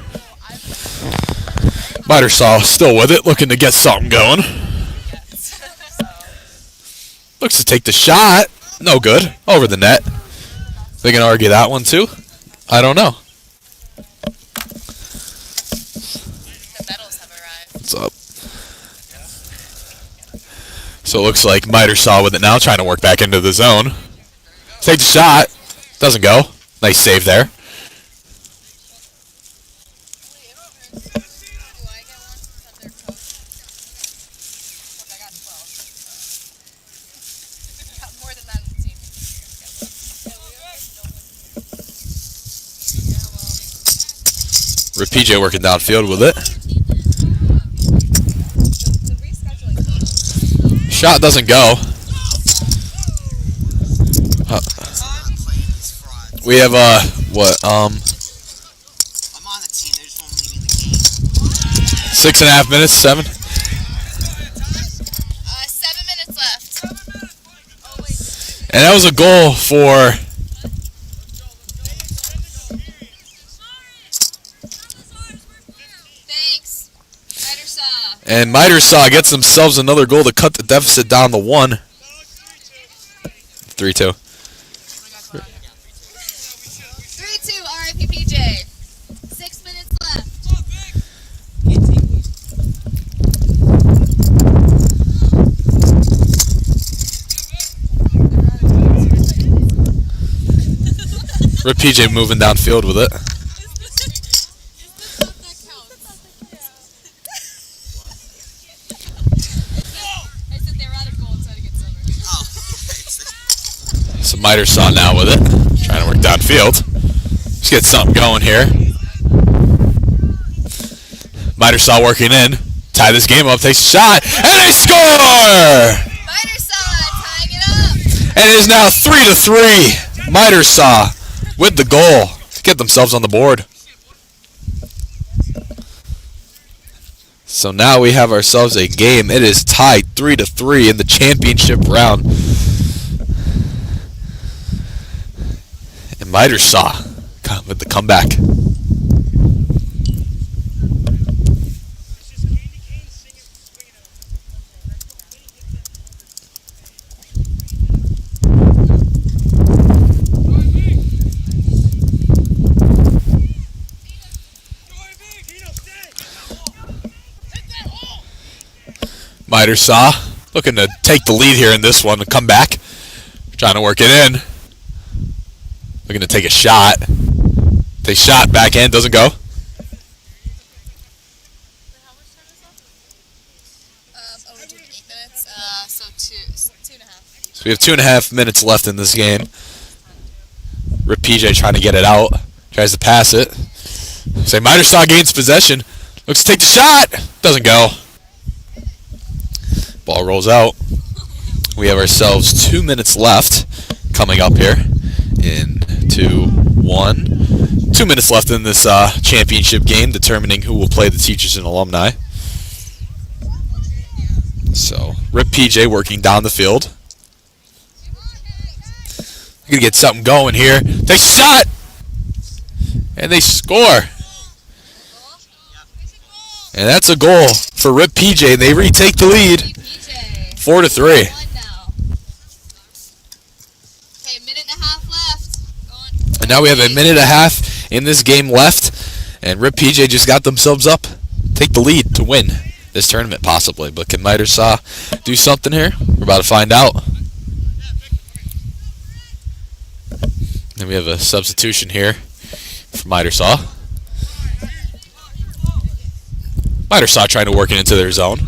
[SPEAKER 2] Mitersaw still with it, looking to get something going. Looks to take the shot. No good. Over the net. They can argue that one too. I don't know. What's up? So it looks like Mitersaw with it now, trying to work back into the zone. Take the shot. Doesn't go. Nice save there. Rip PJ working downfield with it. Shot doesn't go. We have what?
[SPEAKER 10] I'm on the team. They just won't leave me in the game.
[SPEAKER 2] 6.5 minutes. 7.
[SPEAKER 3] 7 minutes left.
[SPEAKER 2] And that was a goal for.
[SPEAKER 3] Thanks.
[SPEAKER 2] And Mitersaw gets themselves another goal to cut the deficit down to 1. 3-2.
[SPEAKER 3] 3-2, RIP PJ. 6 minutes left.
[SPEAKER 2] Rip PJ moving downfield with it. So Mitersaw now with it. Trying to work downfield. Let's get something going here. Mitersaw working in. Tie this game up. Takes a shot. And they score!
[SPEAKER 3] Mitersaw tying it up.
[SPEAKER 2] And it is now 3-3. Mitersaw with the goal to get themselves on the board. So now we have ourselves a game. It is tied 3-3 in the championship round. And Mitersaw with the comeback. Mitersaw looking to take the lead here in this one and come back. Trying to work it in. Looking to take a shot. They shot backhand, doesn't go.
[SPEAKER 3] Over 8 minutes, so 2.5.
[SPEAKER 2] So we have 2.5 minutes left in this game. Rip PJ trying to get it out. Tries to pass it. Say Mitersaw gains possession. Looks to take the shot. Doesn't go. Ball rolls out. We have ourselves 2 minutes left coming up here in 2-1. 2 minutes left in this championship game, determining who will play the teachers and alumni. So Rip PJ working down the field. Gonna get something going here. They shot, and they score. And that's a goal for Rip PJ. They retake the lead, 4-3.
[SPEAKER 3] Okay, minute and a half left.
[SPEAKER 2] And now we have a minute and a half in this game left, and Rip PJ just got themselves up, take the lead to win this tournament possibly. But can Mitersaw do something here? We're about to find out. Then we have a substitution here for Mitersaw. Mitersaw trying to work it into their zone.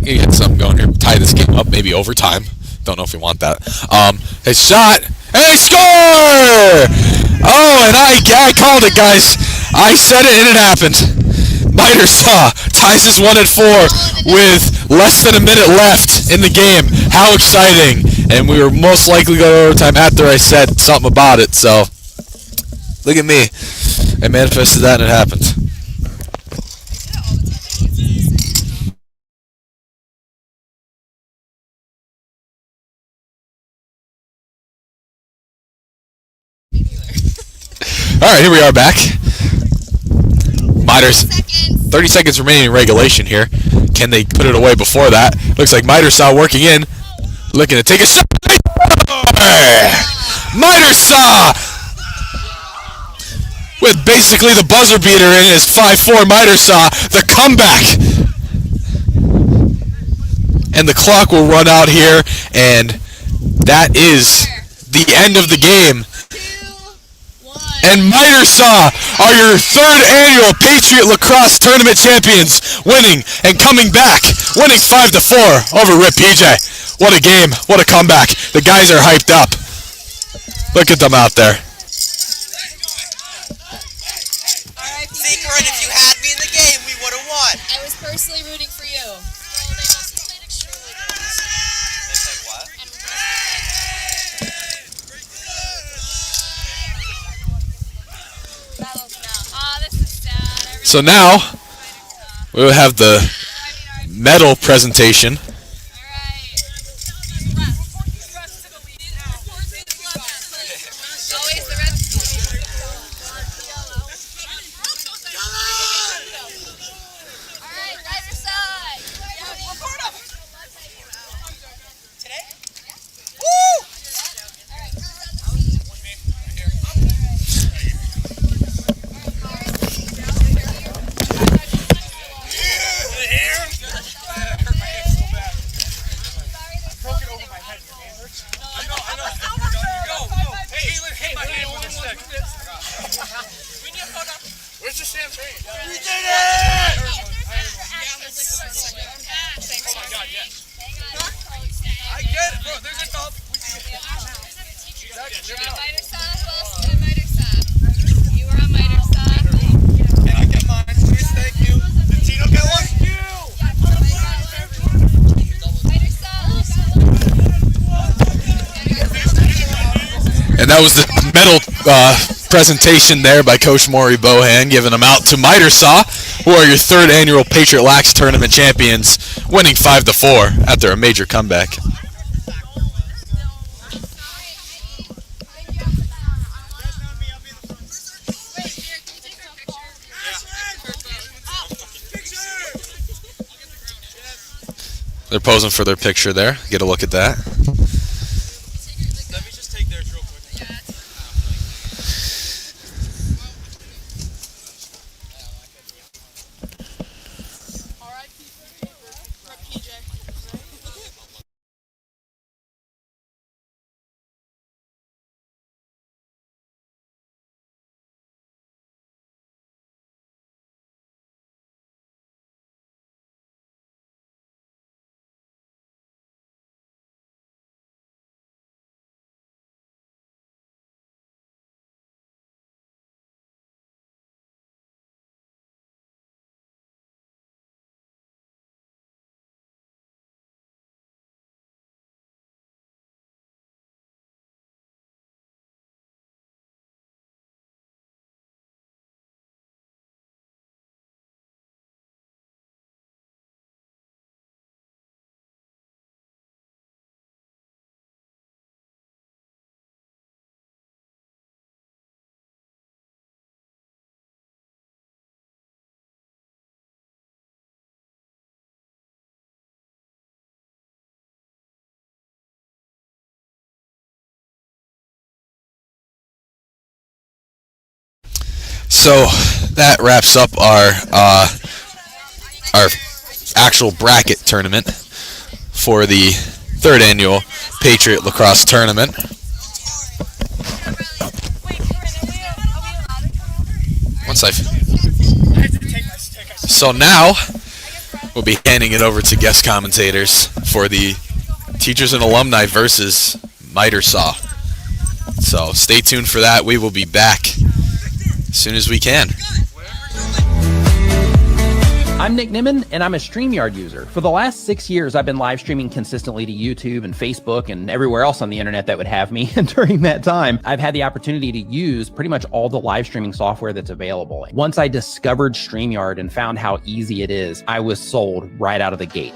[SPEAKER 2] You get something going here. Tie this game up, maybe overtime. Don't know if we want that. A shot, and they score! Oh, and I called it, guys. I said it, and it happened. Mitersaw ties this one at 4 with less than a minute left in the game. How exciting! And we were most likely going to overtime after I said something about it. So, look at me. I manifested that, and it happened. Alright, here we are back. Miters, 30 seconds remaining in regulation here. Can they put it away before that? Looks like Mitersaw working in. Looking to take a shot. Mitersaw! With basically the buzzer beater in his 5-4 Mitersaw. The comeback! And the clock will run out here. And that is the end of the game.
[SPEAKER 3] 2, 1.
[SPEAKER 2] And Miter Saw are your third annual Patriot Lacrosse Tournament champions, winning and coming back, winning 5-4 over Rip PJ. What a game, what a comeback. The guys are hyped up. Look at them out there.
[SPEAKER 10] Secret, if you had me in the game, we would have won.
[SPEAKER 3] I was personally rooting for you.
[SPEAKER 10] They said what?
[SPEAKER 3] This is sad.
[SPEAKER 2] So now, we will have the medal presentation.
[SPEAKER 3] Always the red. Alright, right side.
[SPEAKER 10] Today? Woo!
[SPEAKER 6] Where's the champagne?
[SPEAKER 10] We did it!
[SPEAKER 6] Oh my god, yes. I get it, bro. There's a top.
[SPEAKER 3] You were on Miter side.
[SPEAKER 6] Can I get mine? Please, thank you. Did Tino get one?
[SPEAKER 2] And that was the medal presentation there by Coach Maury Bohan, giving them out to Miter Saw, who are your third annual Patriot Lax Tournament champions, winning 5-4 after a major comeback. They're posing for their picture there. Get a look at that.
[SPEAKER 6] Let me just take theirs real quick.
[SPEAKER 2] So that wraps up our actual bracket tournament for the third annual Patriot Lacrosse Tournament. So now we'll be handing it over to guest commentators for the Teachers and Alumni versus Miter Saw. So stay tuned for that. We will be back as soon as we can.
[SPEAKER 4] I'm Nick Nimmin, and I'm a StreamYard user. For the last 6 years, I've been live streaming consistently to YouTube and Facebook and everywhere else on the internet that would have me. And during that time, I've had the opportunity to use pretty much all the live streaming software that's available. Once I discovered StreamYard and found how easy it is, I was sold right out of the gate.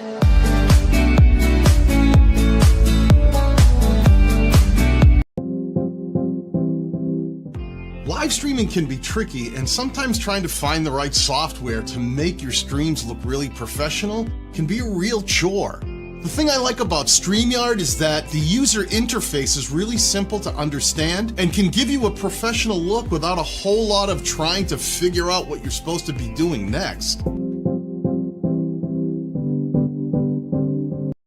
[SPEAKER 5] Live streaming can be tricky, and sometimes trying to find the right software to make your streams look really professional can be a real chore. The thing I like about StreamYard is that the user interface is really simple to understand and can give you a professional look without a whole lot of trying to figure out what you're supposed to be doing next.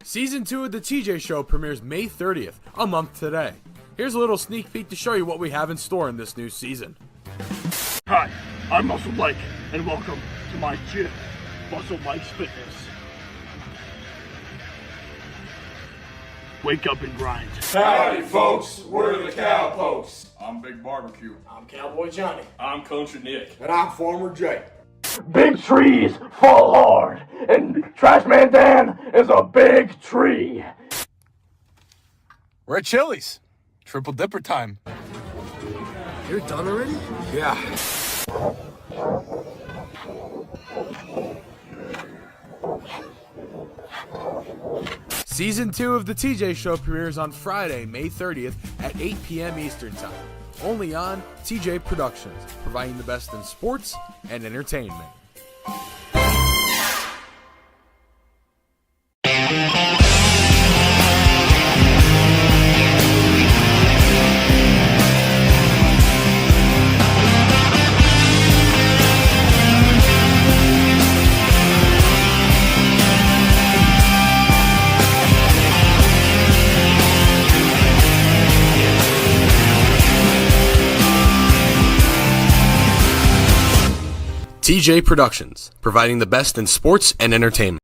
[SPEAKER 7] Season 2 of The TJ Show premieres May 30th, a month today. Here's a little sneak peek to show you what we have in store in this new season.
[SPEAKER 8] Hi, I'm Muscle Mike, and welcome to my gym, Muscle Mike's Fitness. Wake up and grind.
[SPEAKER 9] Howdy, folks. We're the Cowpokes.
[SPEAKER 6] I'm Big Barbecue.
[SPEAKER 9] I'm Cowboy Johnny.
[SPEAKER 6] I'm Country Nick.
[SPEAKER 9] And I'm Farmer Jay.
[SPEAKER 8] Big trees fall hard, and Trashman Dan is a big tree.
[SPEAKER 11] We're at Chili's. Triple dipper time.
[SPEAKER 9] You're done already?
[SPEAKER 11] Yeah.
[SPEAKER 7] Season 2 of The TJ Show premieres on Friday, May 30th at 8 p.m. Eastern Time. Only on TJ Productions, providing the best in sports and entertainment.
[SPEAKER 1] TJ Productions, providing the best in sports and entertainment.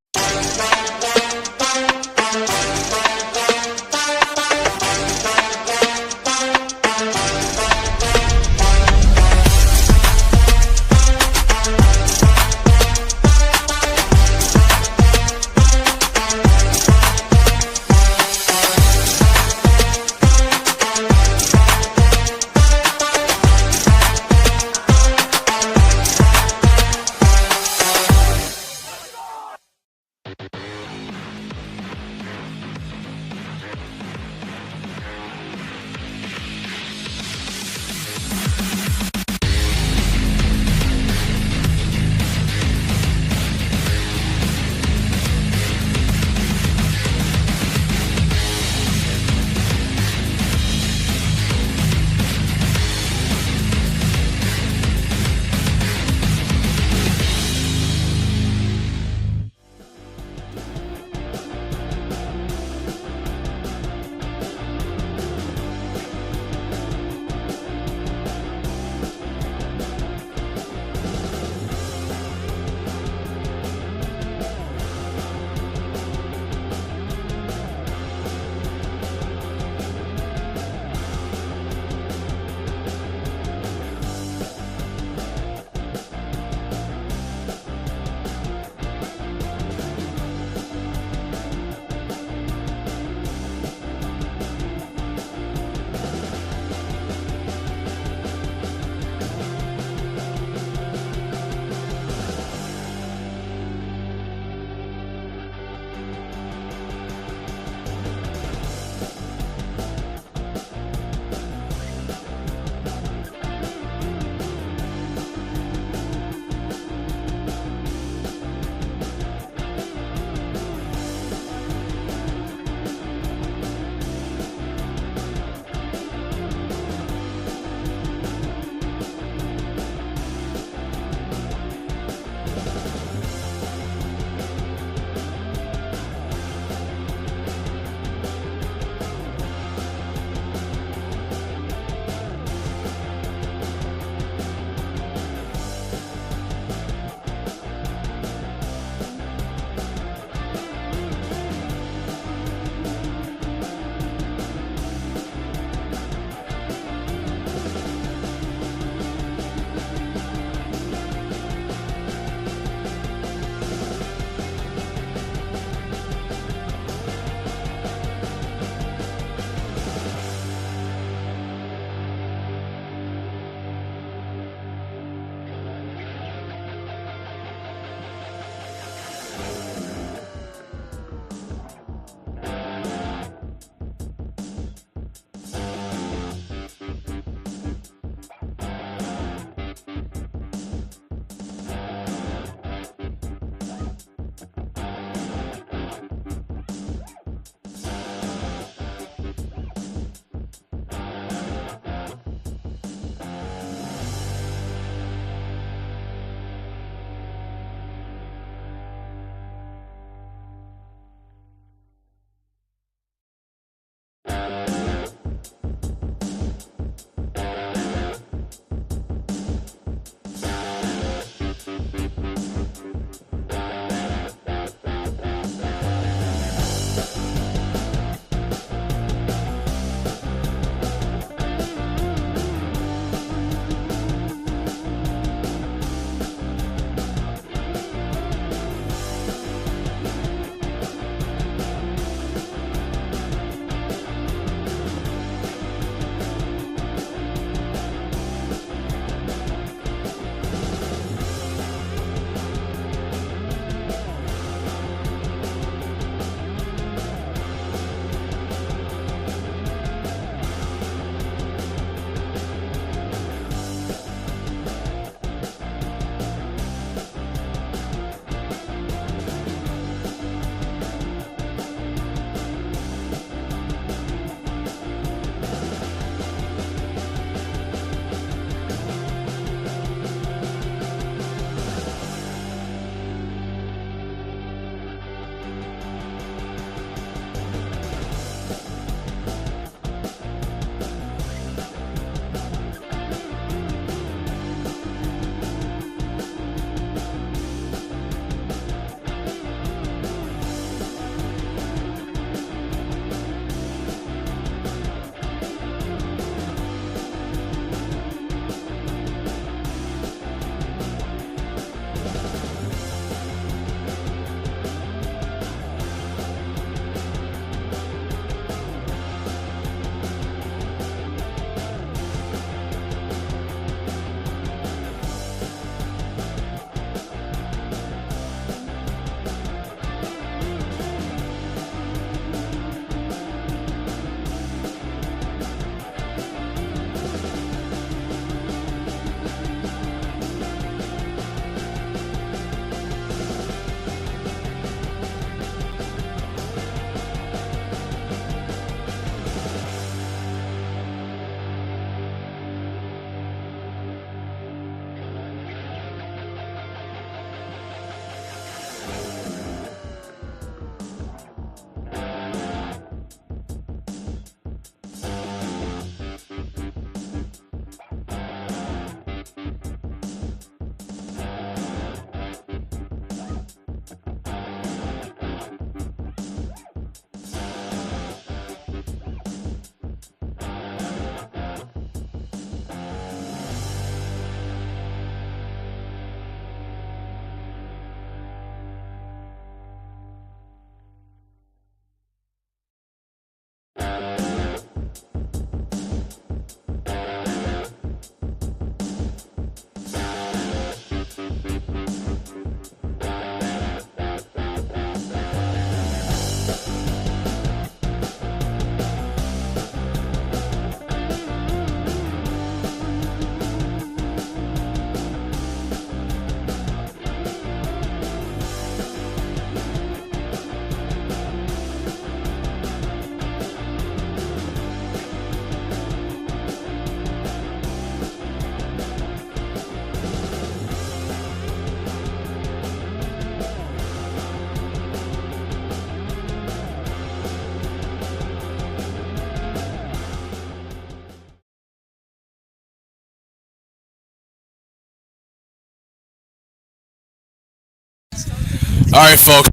[SPEAKER 2] All right, folks.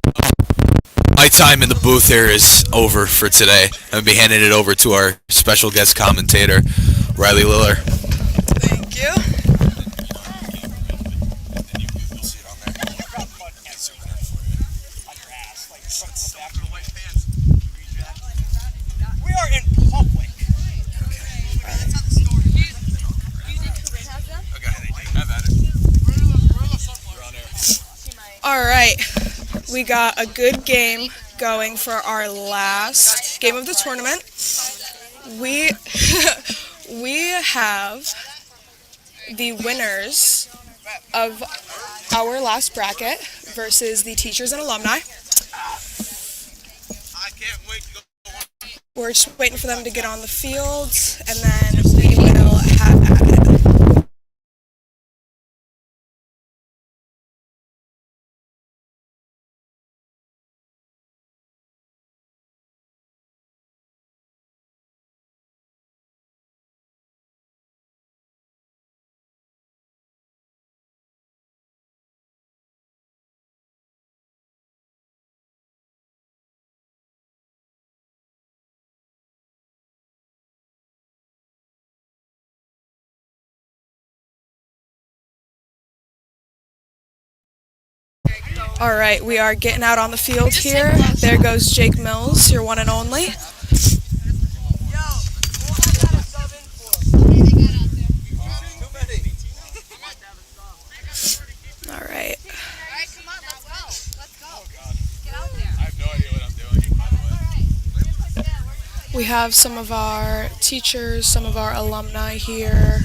[SPEAKER 2] My time in the booth here is over for today. I'm going to be handing it over to our special guest commentator, Riley Liller.
[SPEAKER 12] Thank you.
[SPEAKER 6] We are in public.
[SPEAKER 12] All right. We got a good game going for our last game of the tournament. We we have the winners of our last bracket versus the teachers and alumni. We're just waiting for them to get on the field, and then we will have at it. All right, we are getting out on the field here. There goes Jake Mills, your one and only. All right. We have some of our teachers, some of our alumni here.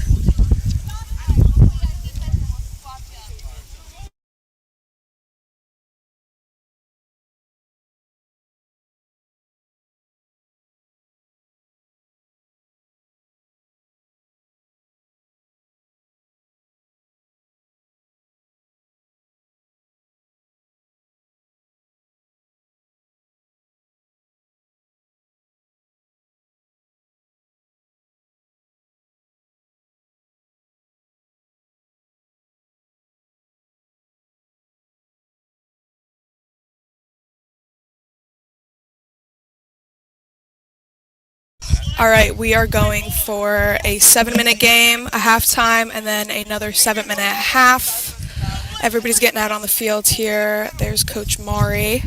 [SPEAKER 12] All right, we are going for a 7-minute game, a halftime, and then another 7-minute half. Everybody's getting out on the field here. There's Coach Mari.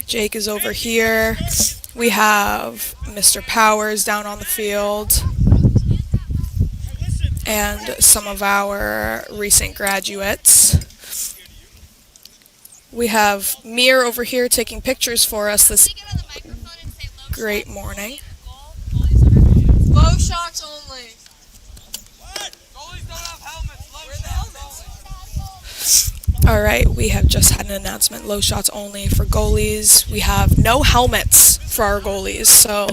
[SPEAKER 12] Jake is over here. We have Mr. Powers down on the field. And some of our recent graduates. We have Mir over here taking pictures for us this great morning.
[SPEAKER 3] Low shots only.
[SPEAKER 6] Goalies don't have helmets. Where are the helmets?
[SPEAKER 12] All right, we have just had an announcement. Low shots only for goalies. We have no helmets for our goalies, so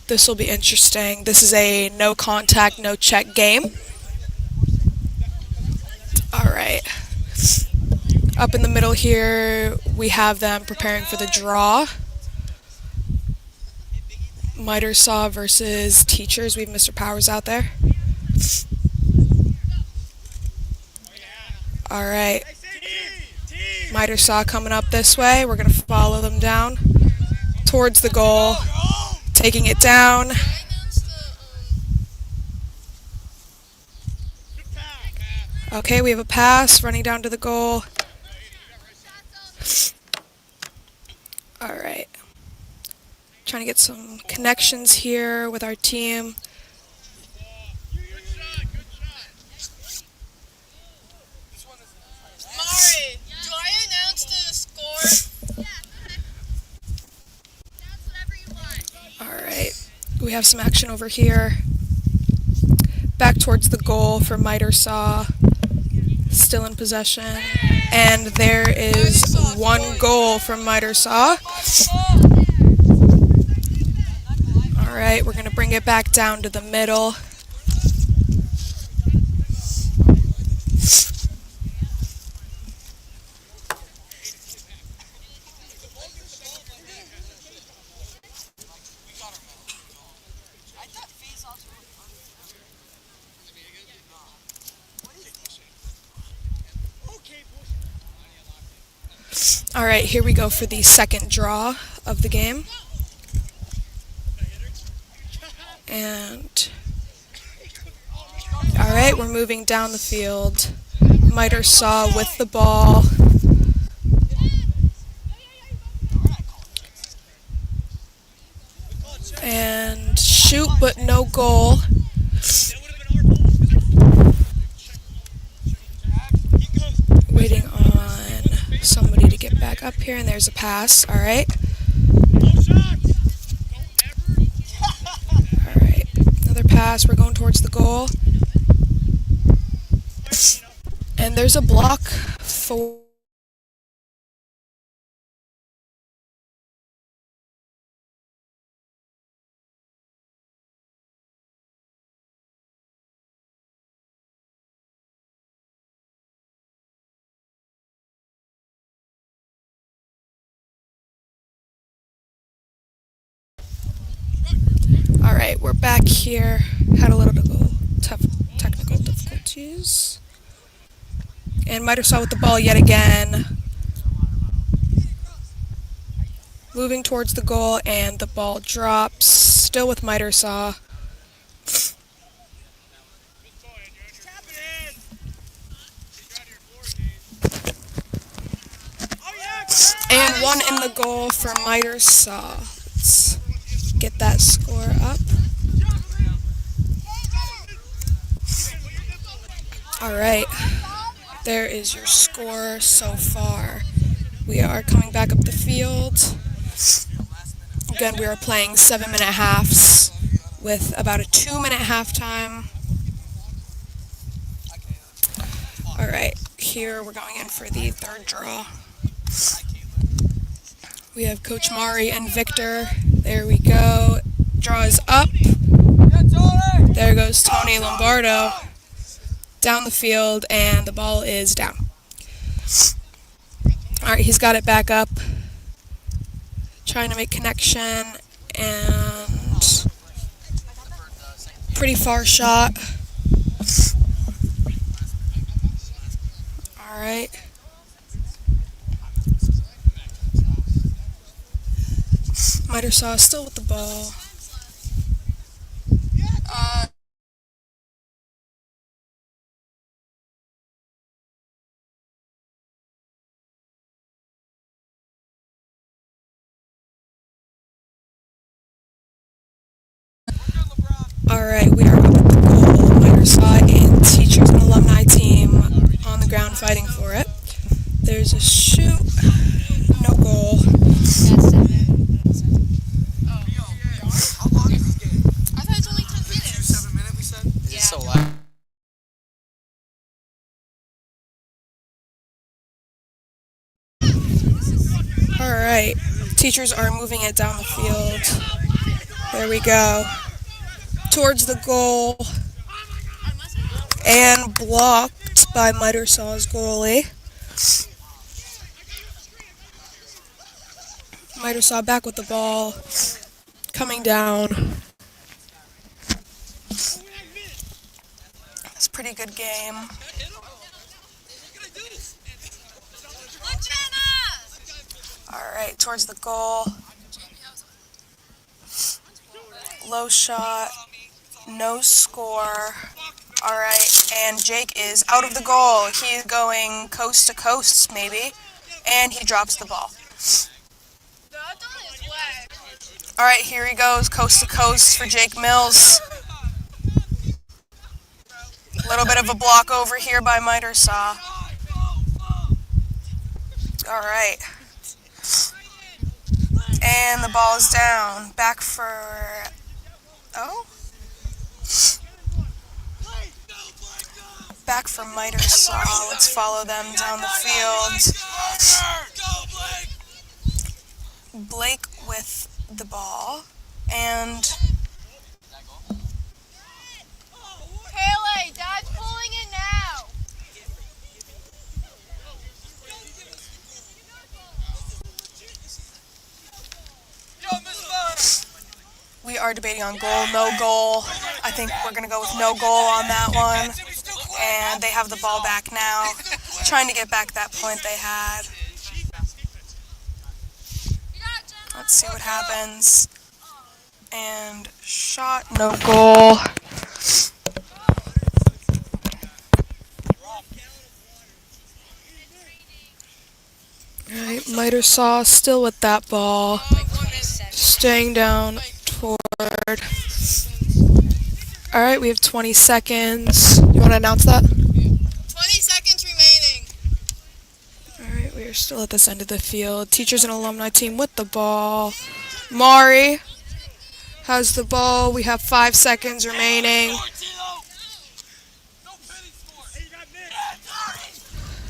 [SPEAKER 12] this will be interesting. This is a no contact, no check game. All right. Up in the middle here, we have them preparing for the draw. Miter Saw versus teachers. We have Mr. Powers out there. All right. Miter Saw coming up this way. We're going to follow them down towards the goal. Taking it down. Okay, we have a pass running down to the goal. All right. Trying to get some connections here with our team.
[SPEAKER 3] Mari, do I announce the score?
[SPEAKER 12] All right. We have some action over here. Back towards the goal for Miter Saw. Still in possession. And there is one goal from Miter Saw. All right, we're going to bring it back down to the middle. All right, here we go for the second draw of the game. And all right, we're moving down the field. Miter Saw with the ball. And shoot, but no goal. Waiting on somebody to get back up here, and there's a pass. All right. All right, another pass. We're going towards the goal. And there's a block for... All right, we're back here. Had a little tough technical difficulties. And Miter Saw with the ball yet again. Moving towards the goal, and the ball drops. Still with Miter Saw. And one in the goal for Miter Saw. Let's get that score up. All right, there is your score so far. We are coming back up the field. Again, we are playing 7-minute halves with about a 2-minute halftime. All right, here we're going in for the third draw. We have Coach Mari and Victor. There we go. Draw is up. There goes Tony Lombardo down the field, and the ball is down. All right, he's got it back up. Trying to make connection, and pretty far shot. All right. Miter Saw still with the ball. Alright, we are up at the goal. Miter Saw and teachers and alumni team on the ground fighting for it. There's a shoot. No goal.
[SPEAKER 6] How long is this game? I thought it's only 10 minutes. 7 minutes, we said? Is it so loud?
[SPEAKER 12] Alright, teachers are moving it down the field. There we go. Towards the goal. And blocked by Miter Saw's goalie. Miter Saw back with the ball. Coming down. It's a pretty good game. Alright, towards the goal. Low shot. No score. Alright, and Jake is out of the goal. He's going coast to coast, maybe. And he drops the ball. Alright, here he goes, coast to coast for Jake Mills. A little bit of a block over here by Miter Saw. Alright. And the ball is down. Back for... Oh? Back for Miter Saw. Let's follow them down the field. Blake with the ball. And...
[SPEAKER 3] Haley, Dad's pulling it now.
[SPEAKER 12] We are debating on goal, no goal. I think we're going to go with no goal on that one. And they have the ball back now. Trying to get back that point they had. Let's see what happens. And shot, no goal. Alright, Miter Saw still with that ball. Staying down toward. Alright, we have 20 seconds. You want to announce that?
[SPEAKER 3] 20 seconds remaining.
[SPEAKER 12] Alright, we are still at this end of the field. Teachers and alumni team with the ball. Mari has the ball. We have 5 seconds remaining.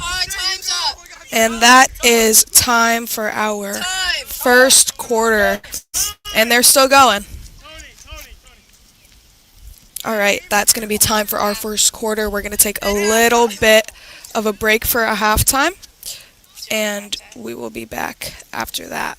[SPEAKER 3] Time's up.
[SPEAKER 12] And that is time for our first quarter. And they're still going. Alright, that's going to be time for our first quarter. We're going to take a little bit of a break for a halftime. And we will be back after that.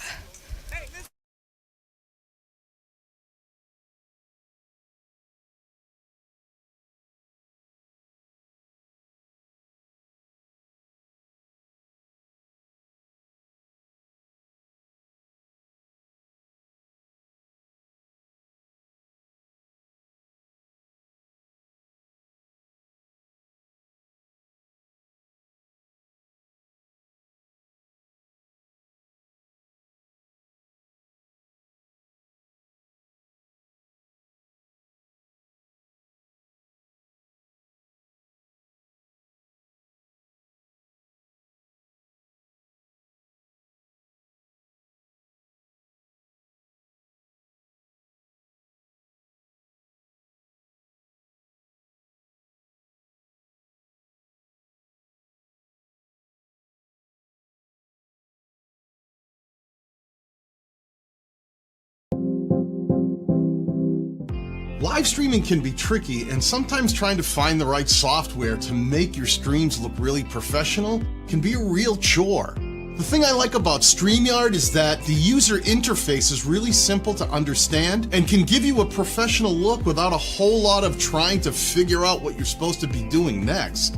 [SPEAKER 5] Live streaming can be tricky, and sometimes trying to find the right software to make your streams look really professional can be a real chore. The thing I like about StreamYard is that the user interface is really simple to understand and can give you a professional look without a whole lot of trying to figure out what you're supposed to be doing next.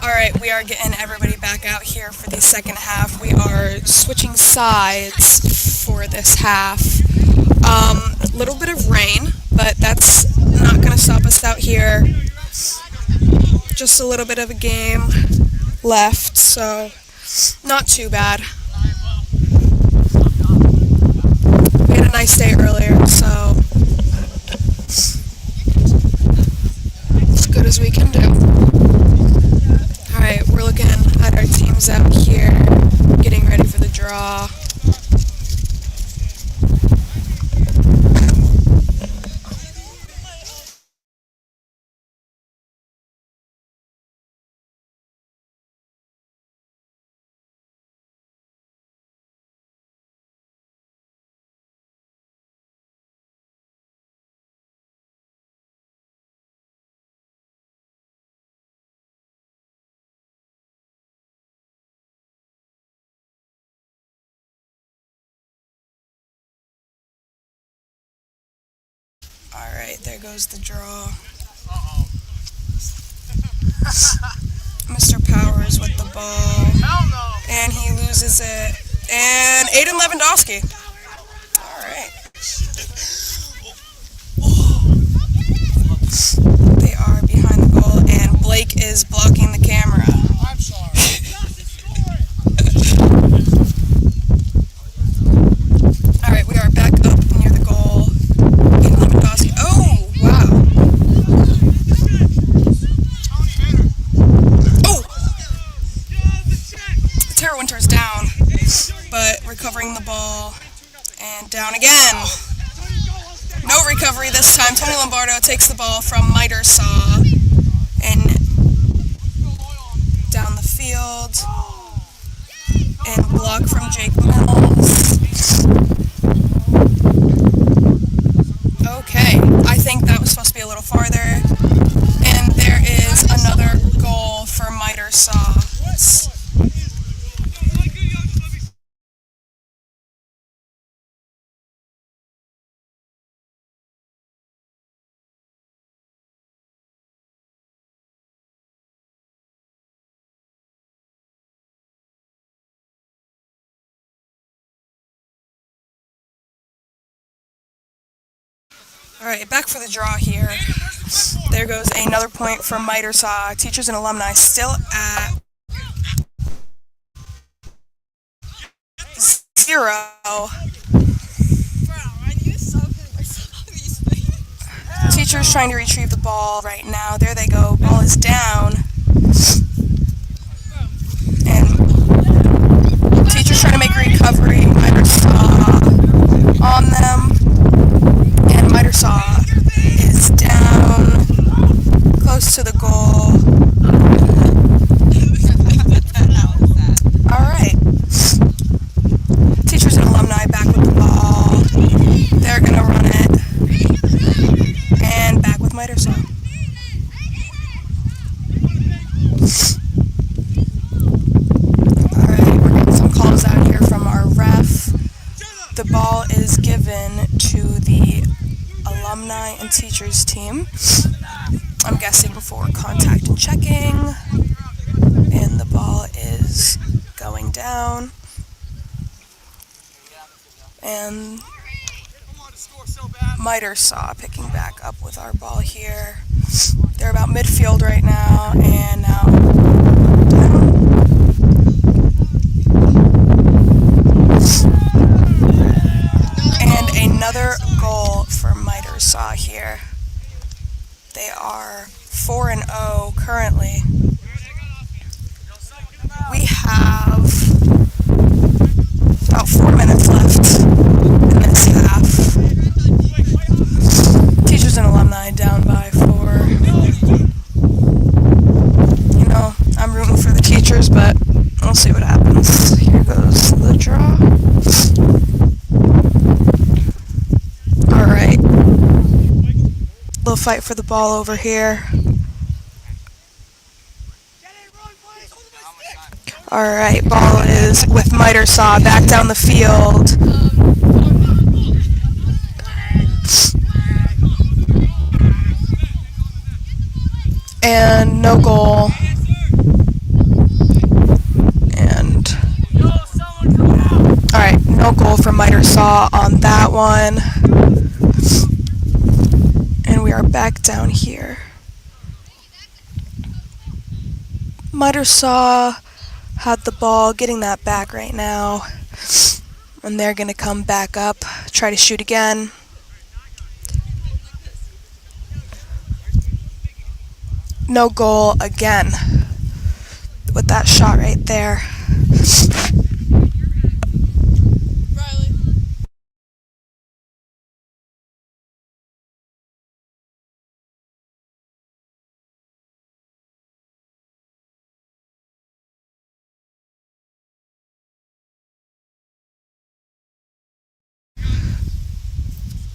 [SPEAKER 12] Alright, we are getting everybody back out here for the second half. We are switching sides for this half. Little bit of rain, but that's not going to stop us out here. Just a little bit of a game left, so not too bad. We had a nice day earlier, so as good as we can do. Alright, we're looking at our teams out here, getting ready for the draw. Alright, there goes the draw. Mr. Powers with the ball. And he loses it. And Aiden Lewandowski. Alright. They are behind the goal, and Blake is blocking the camera. I'm sorry. Alright, we are back up near the goal. Aiden Lewandowski. Oh, wow. Oh! Tara Winter's down, but recovering the ball. And down again. No recovery this time. Tony Lombardo takes the ball from Miter Saw and down the field. And block from Jake Mills. Okay, I think that was supposed to be a little farther. And there is another goal for Miter Saw. Alright, back for the draw here. There goes another point from Mitersaw. Teachers and alumni still at 0. Teachers trying to retrieve the ball right now. There they go. Ball is down. And teachers trying to make a recovery. Mitersaw on them. And Mitersaw is down. Close to the goal. Alright. Teachers and alumni back with the ball. They're going to run it. And back with Mitersaw. Alright, we're getting some calls out here from our ref. The ball is given to the alumni and teachers team. I'm guessing for contact and checking. And the ball is going down. And Mitersaw picking back up with our ball here. They're about midfield right now, and now down. And another goal for Mitersaw here. They are 4-0 currently. We have about 4 minutes left in this half. Teachers and alumni down by 4. You know, I'm rooting for the teachers, but we'll see what happens. Here goes the draw. Alright. Little fight for the ball over here. Alright, ball is with Mitersaw back down the field. And no goal. And alright, no goal for Mitersaw on that one. And we are back down here. Mitersaw had the ball, getting that back right now. And they're going to come back up, try to shoot again. No goal again with that shot right there.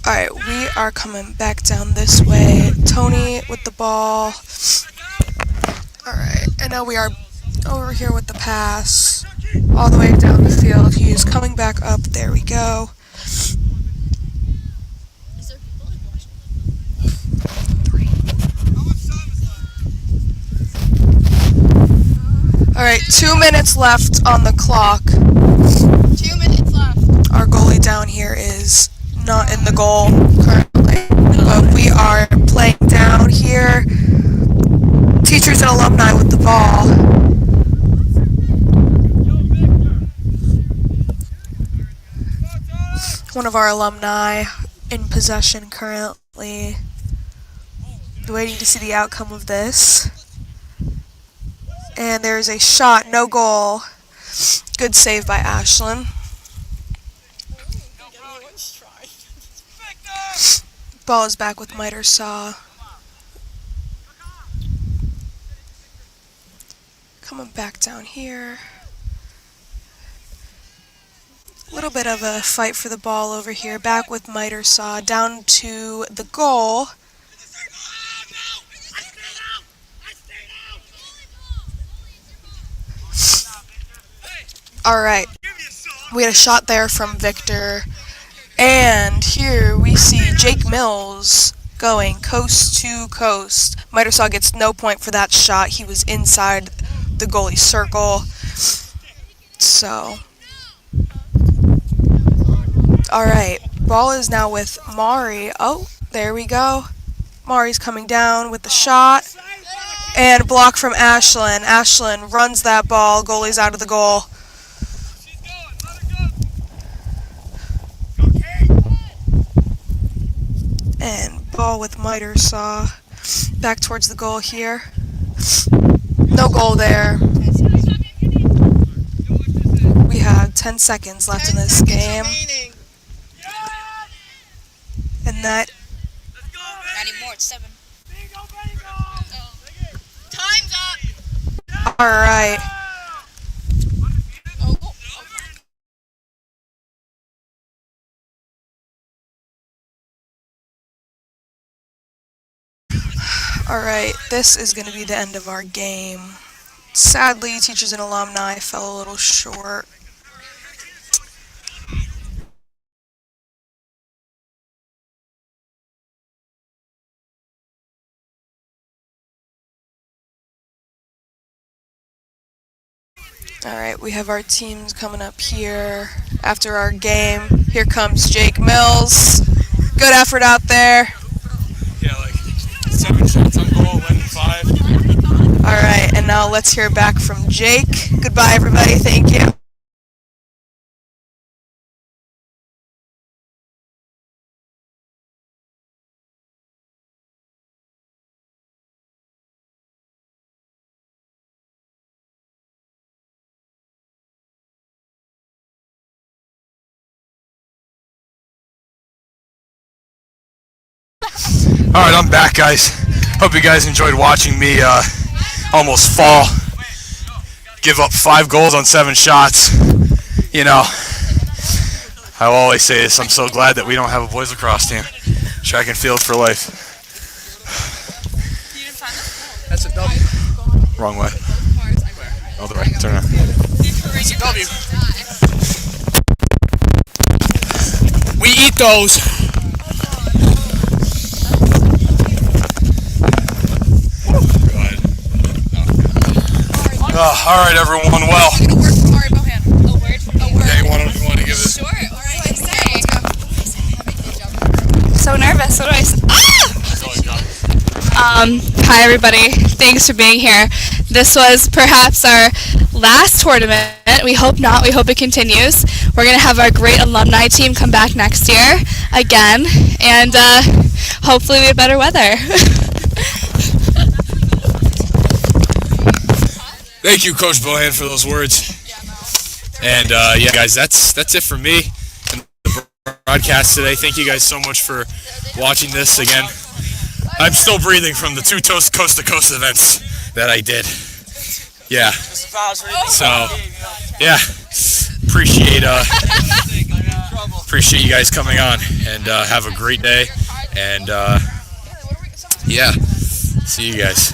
[SPEAKER 12] Alright, we are coming back down this way. Tony with the ball. Alright, and now we are over here with the pass. All the way down the field. He's coming back up. There we go. Alright, 2 minutes left on the clock.
[SPEAKER 3] 2 minutes left.
[SPEAKER 12] Our goalie down here is not in the goal currently, but we are playing down here. Teachers and alumni with the ball. One of our alumni in possession currently. Waiting to see the outcome of this. And there's a shot, no goal. Good save by Ashlyn. Ball is back with Mitersaw. Coming back down here. A little bit of a fight for the ball over here. Back with Mitersaw. Down to the goal. Alright. We had a shot there from Victor. And here we see Jake Mills going coast to coast. Mitersaw gets no point for that shot. He was inside the goalie circle. So, alright. Ball is now with Mari. Oh, There we go. Mari's coming down with the shot. And a block from Ashlyn. Ashlyn runs that ball. Goalie's out of the goal. And ball with miter saw. Back towards the goal here. No goal there. We have 10 seconds left in this game. And that...
[SPEAKER 3] Not anymore, it's 7. Time's up!
[SPEAKER 12] Alright. Alright, this is going to be the end of our game. Sadly, teachers and alumni fell a little short. Alright, we have our teams coming up here after our game. Here comes Jake Mills. Good effort out there.
[SPEAKER 11] Yeah, like 7 shots on goal, 11-5.
[SPEAKER 12] Alright, and now let's hear back from Jake. Goodbye, everybody. Thank you.
[SPEAKER 11] Alright, I'm back, guys. Hope you guys enjoyed watching me almost fall. Give up 5 goals on 7 shots. You know, I will always say this, I'm so glad that we don't have a boys lacrosse team. Track and field for life. That's a W. Wrong way. Oh, the right. Turn around. It's a W. We eat those. All right, everyone. Well, yeah, you want to give it?
[SPEAKER 3] Sure. All right. So nervous. What do I say? Hi, everybody. Thanks for being here. This was perhaps our last tournament. We hope not. We hope it continues. We're going to have our great alumni team come back next year again, and hopefully we have better weather.
[SPEAKER 11] Thank you, Coach Bohan, for those words. And yeah, guys, that's it for me and the broadcast today. Thank you guys so much for watching this again. I'm still breathing from the 2 coast-to-coast events that I did. Yeah. So, yeah, appreciate you guys coming on, and have a great day. And yeah, see you guys.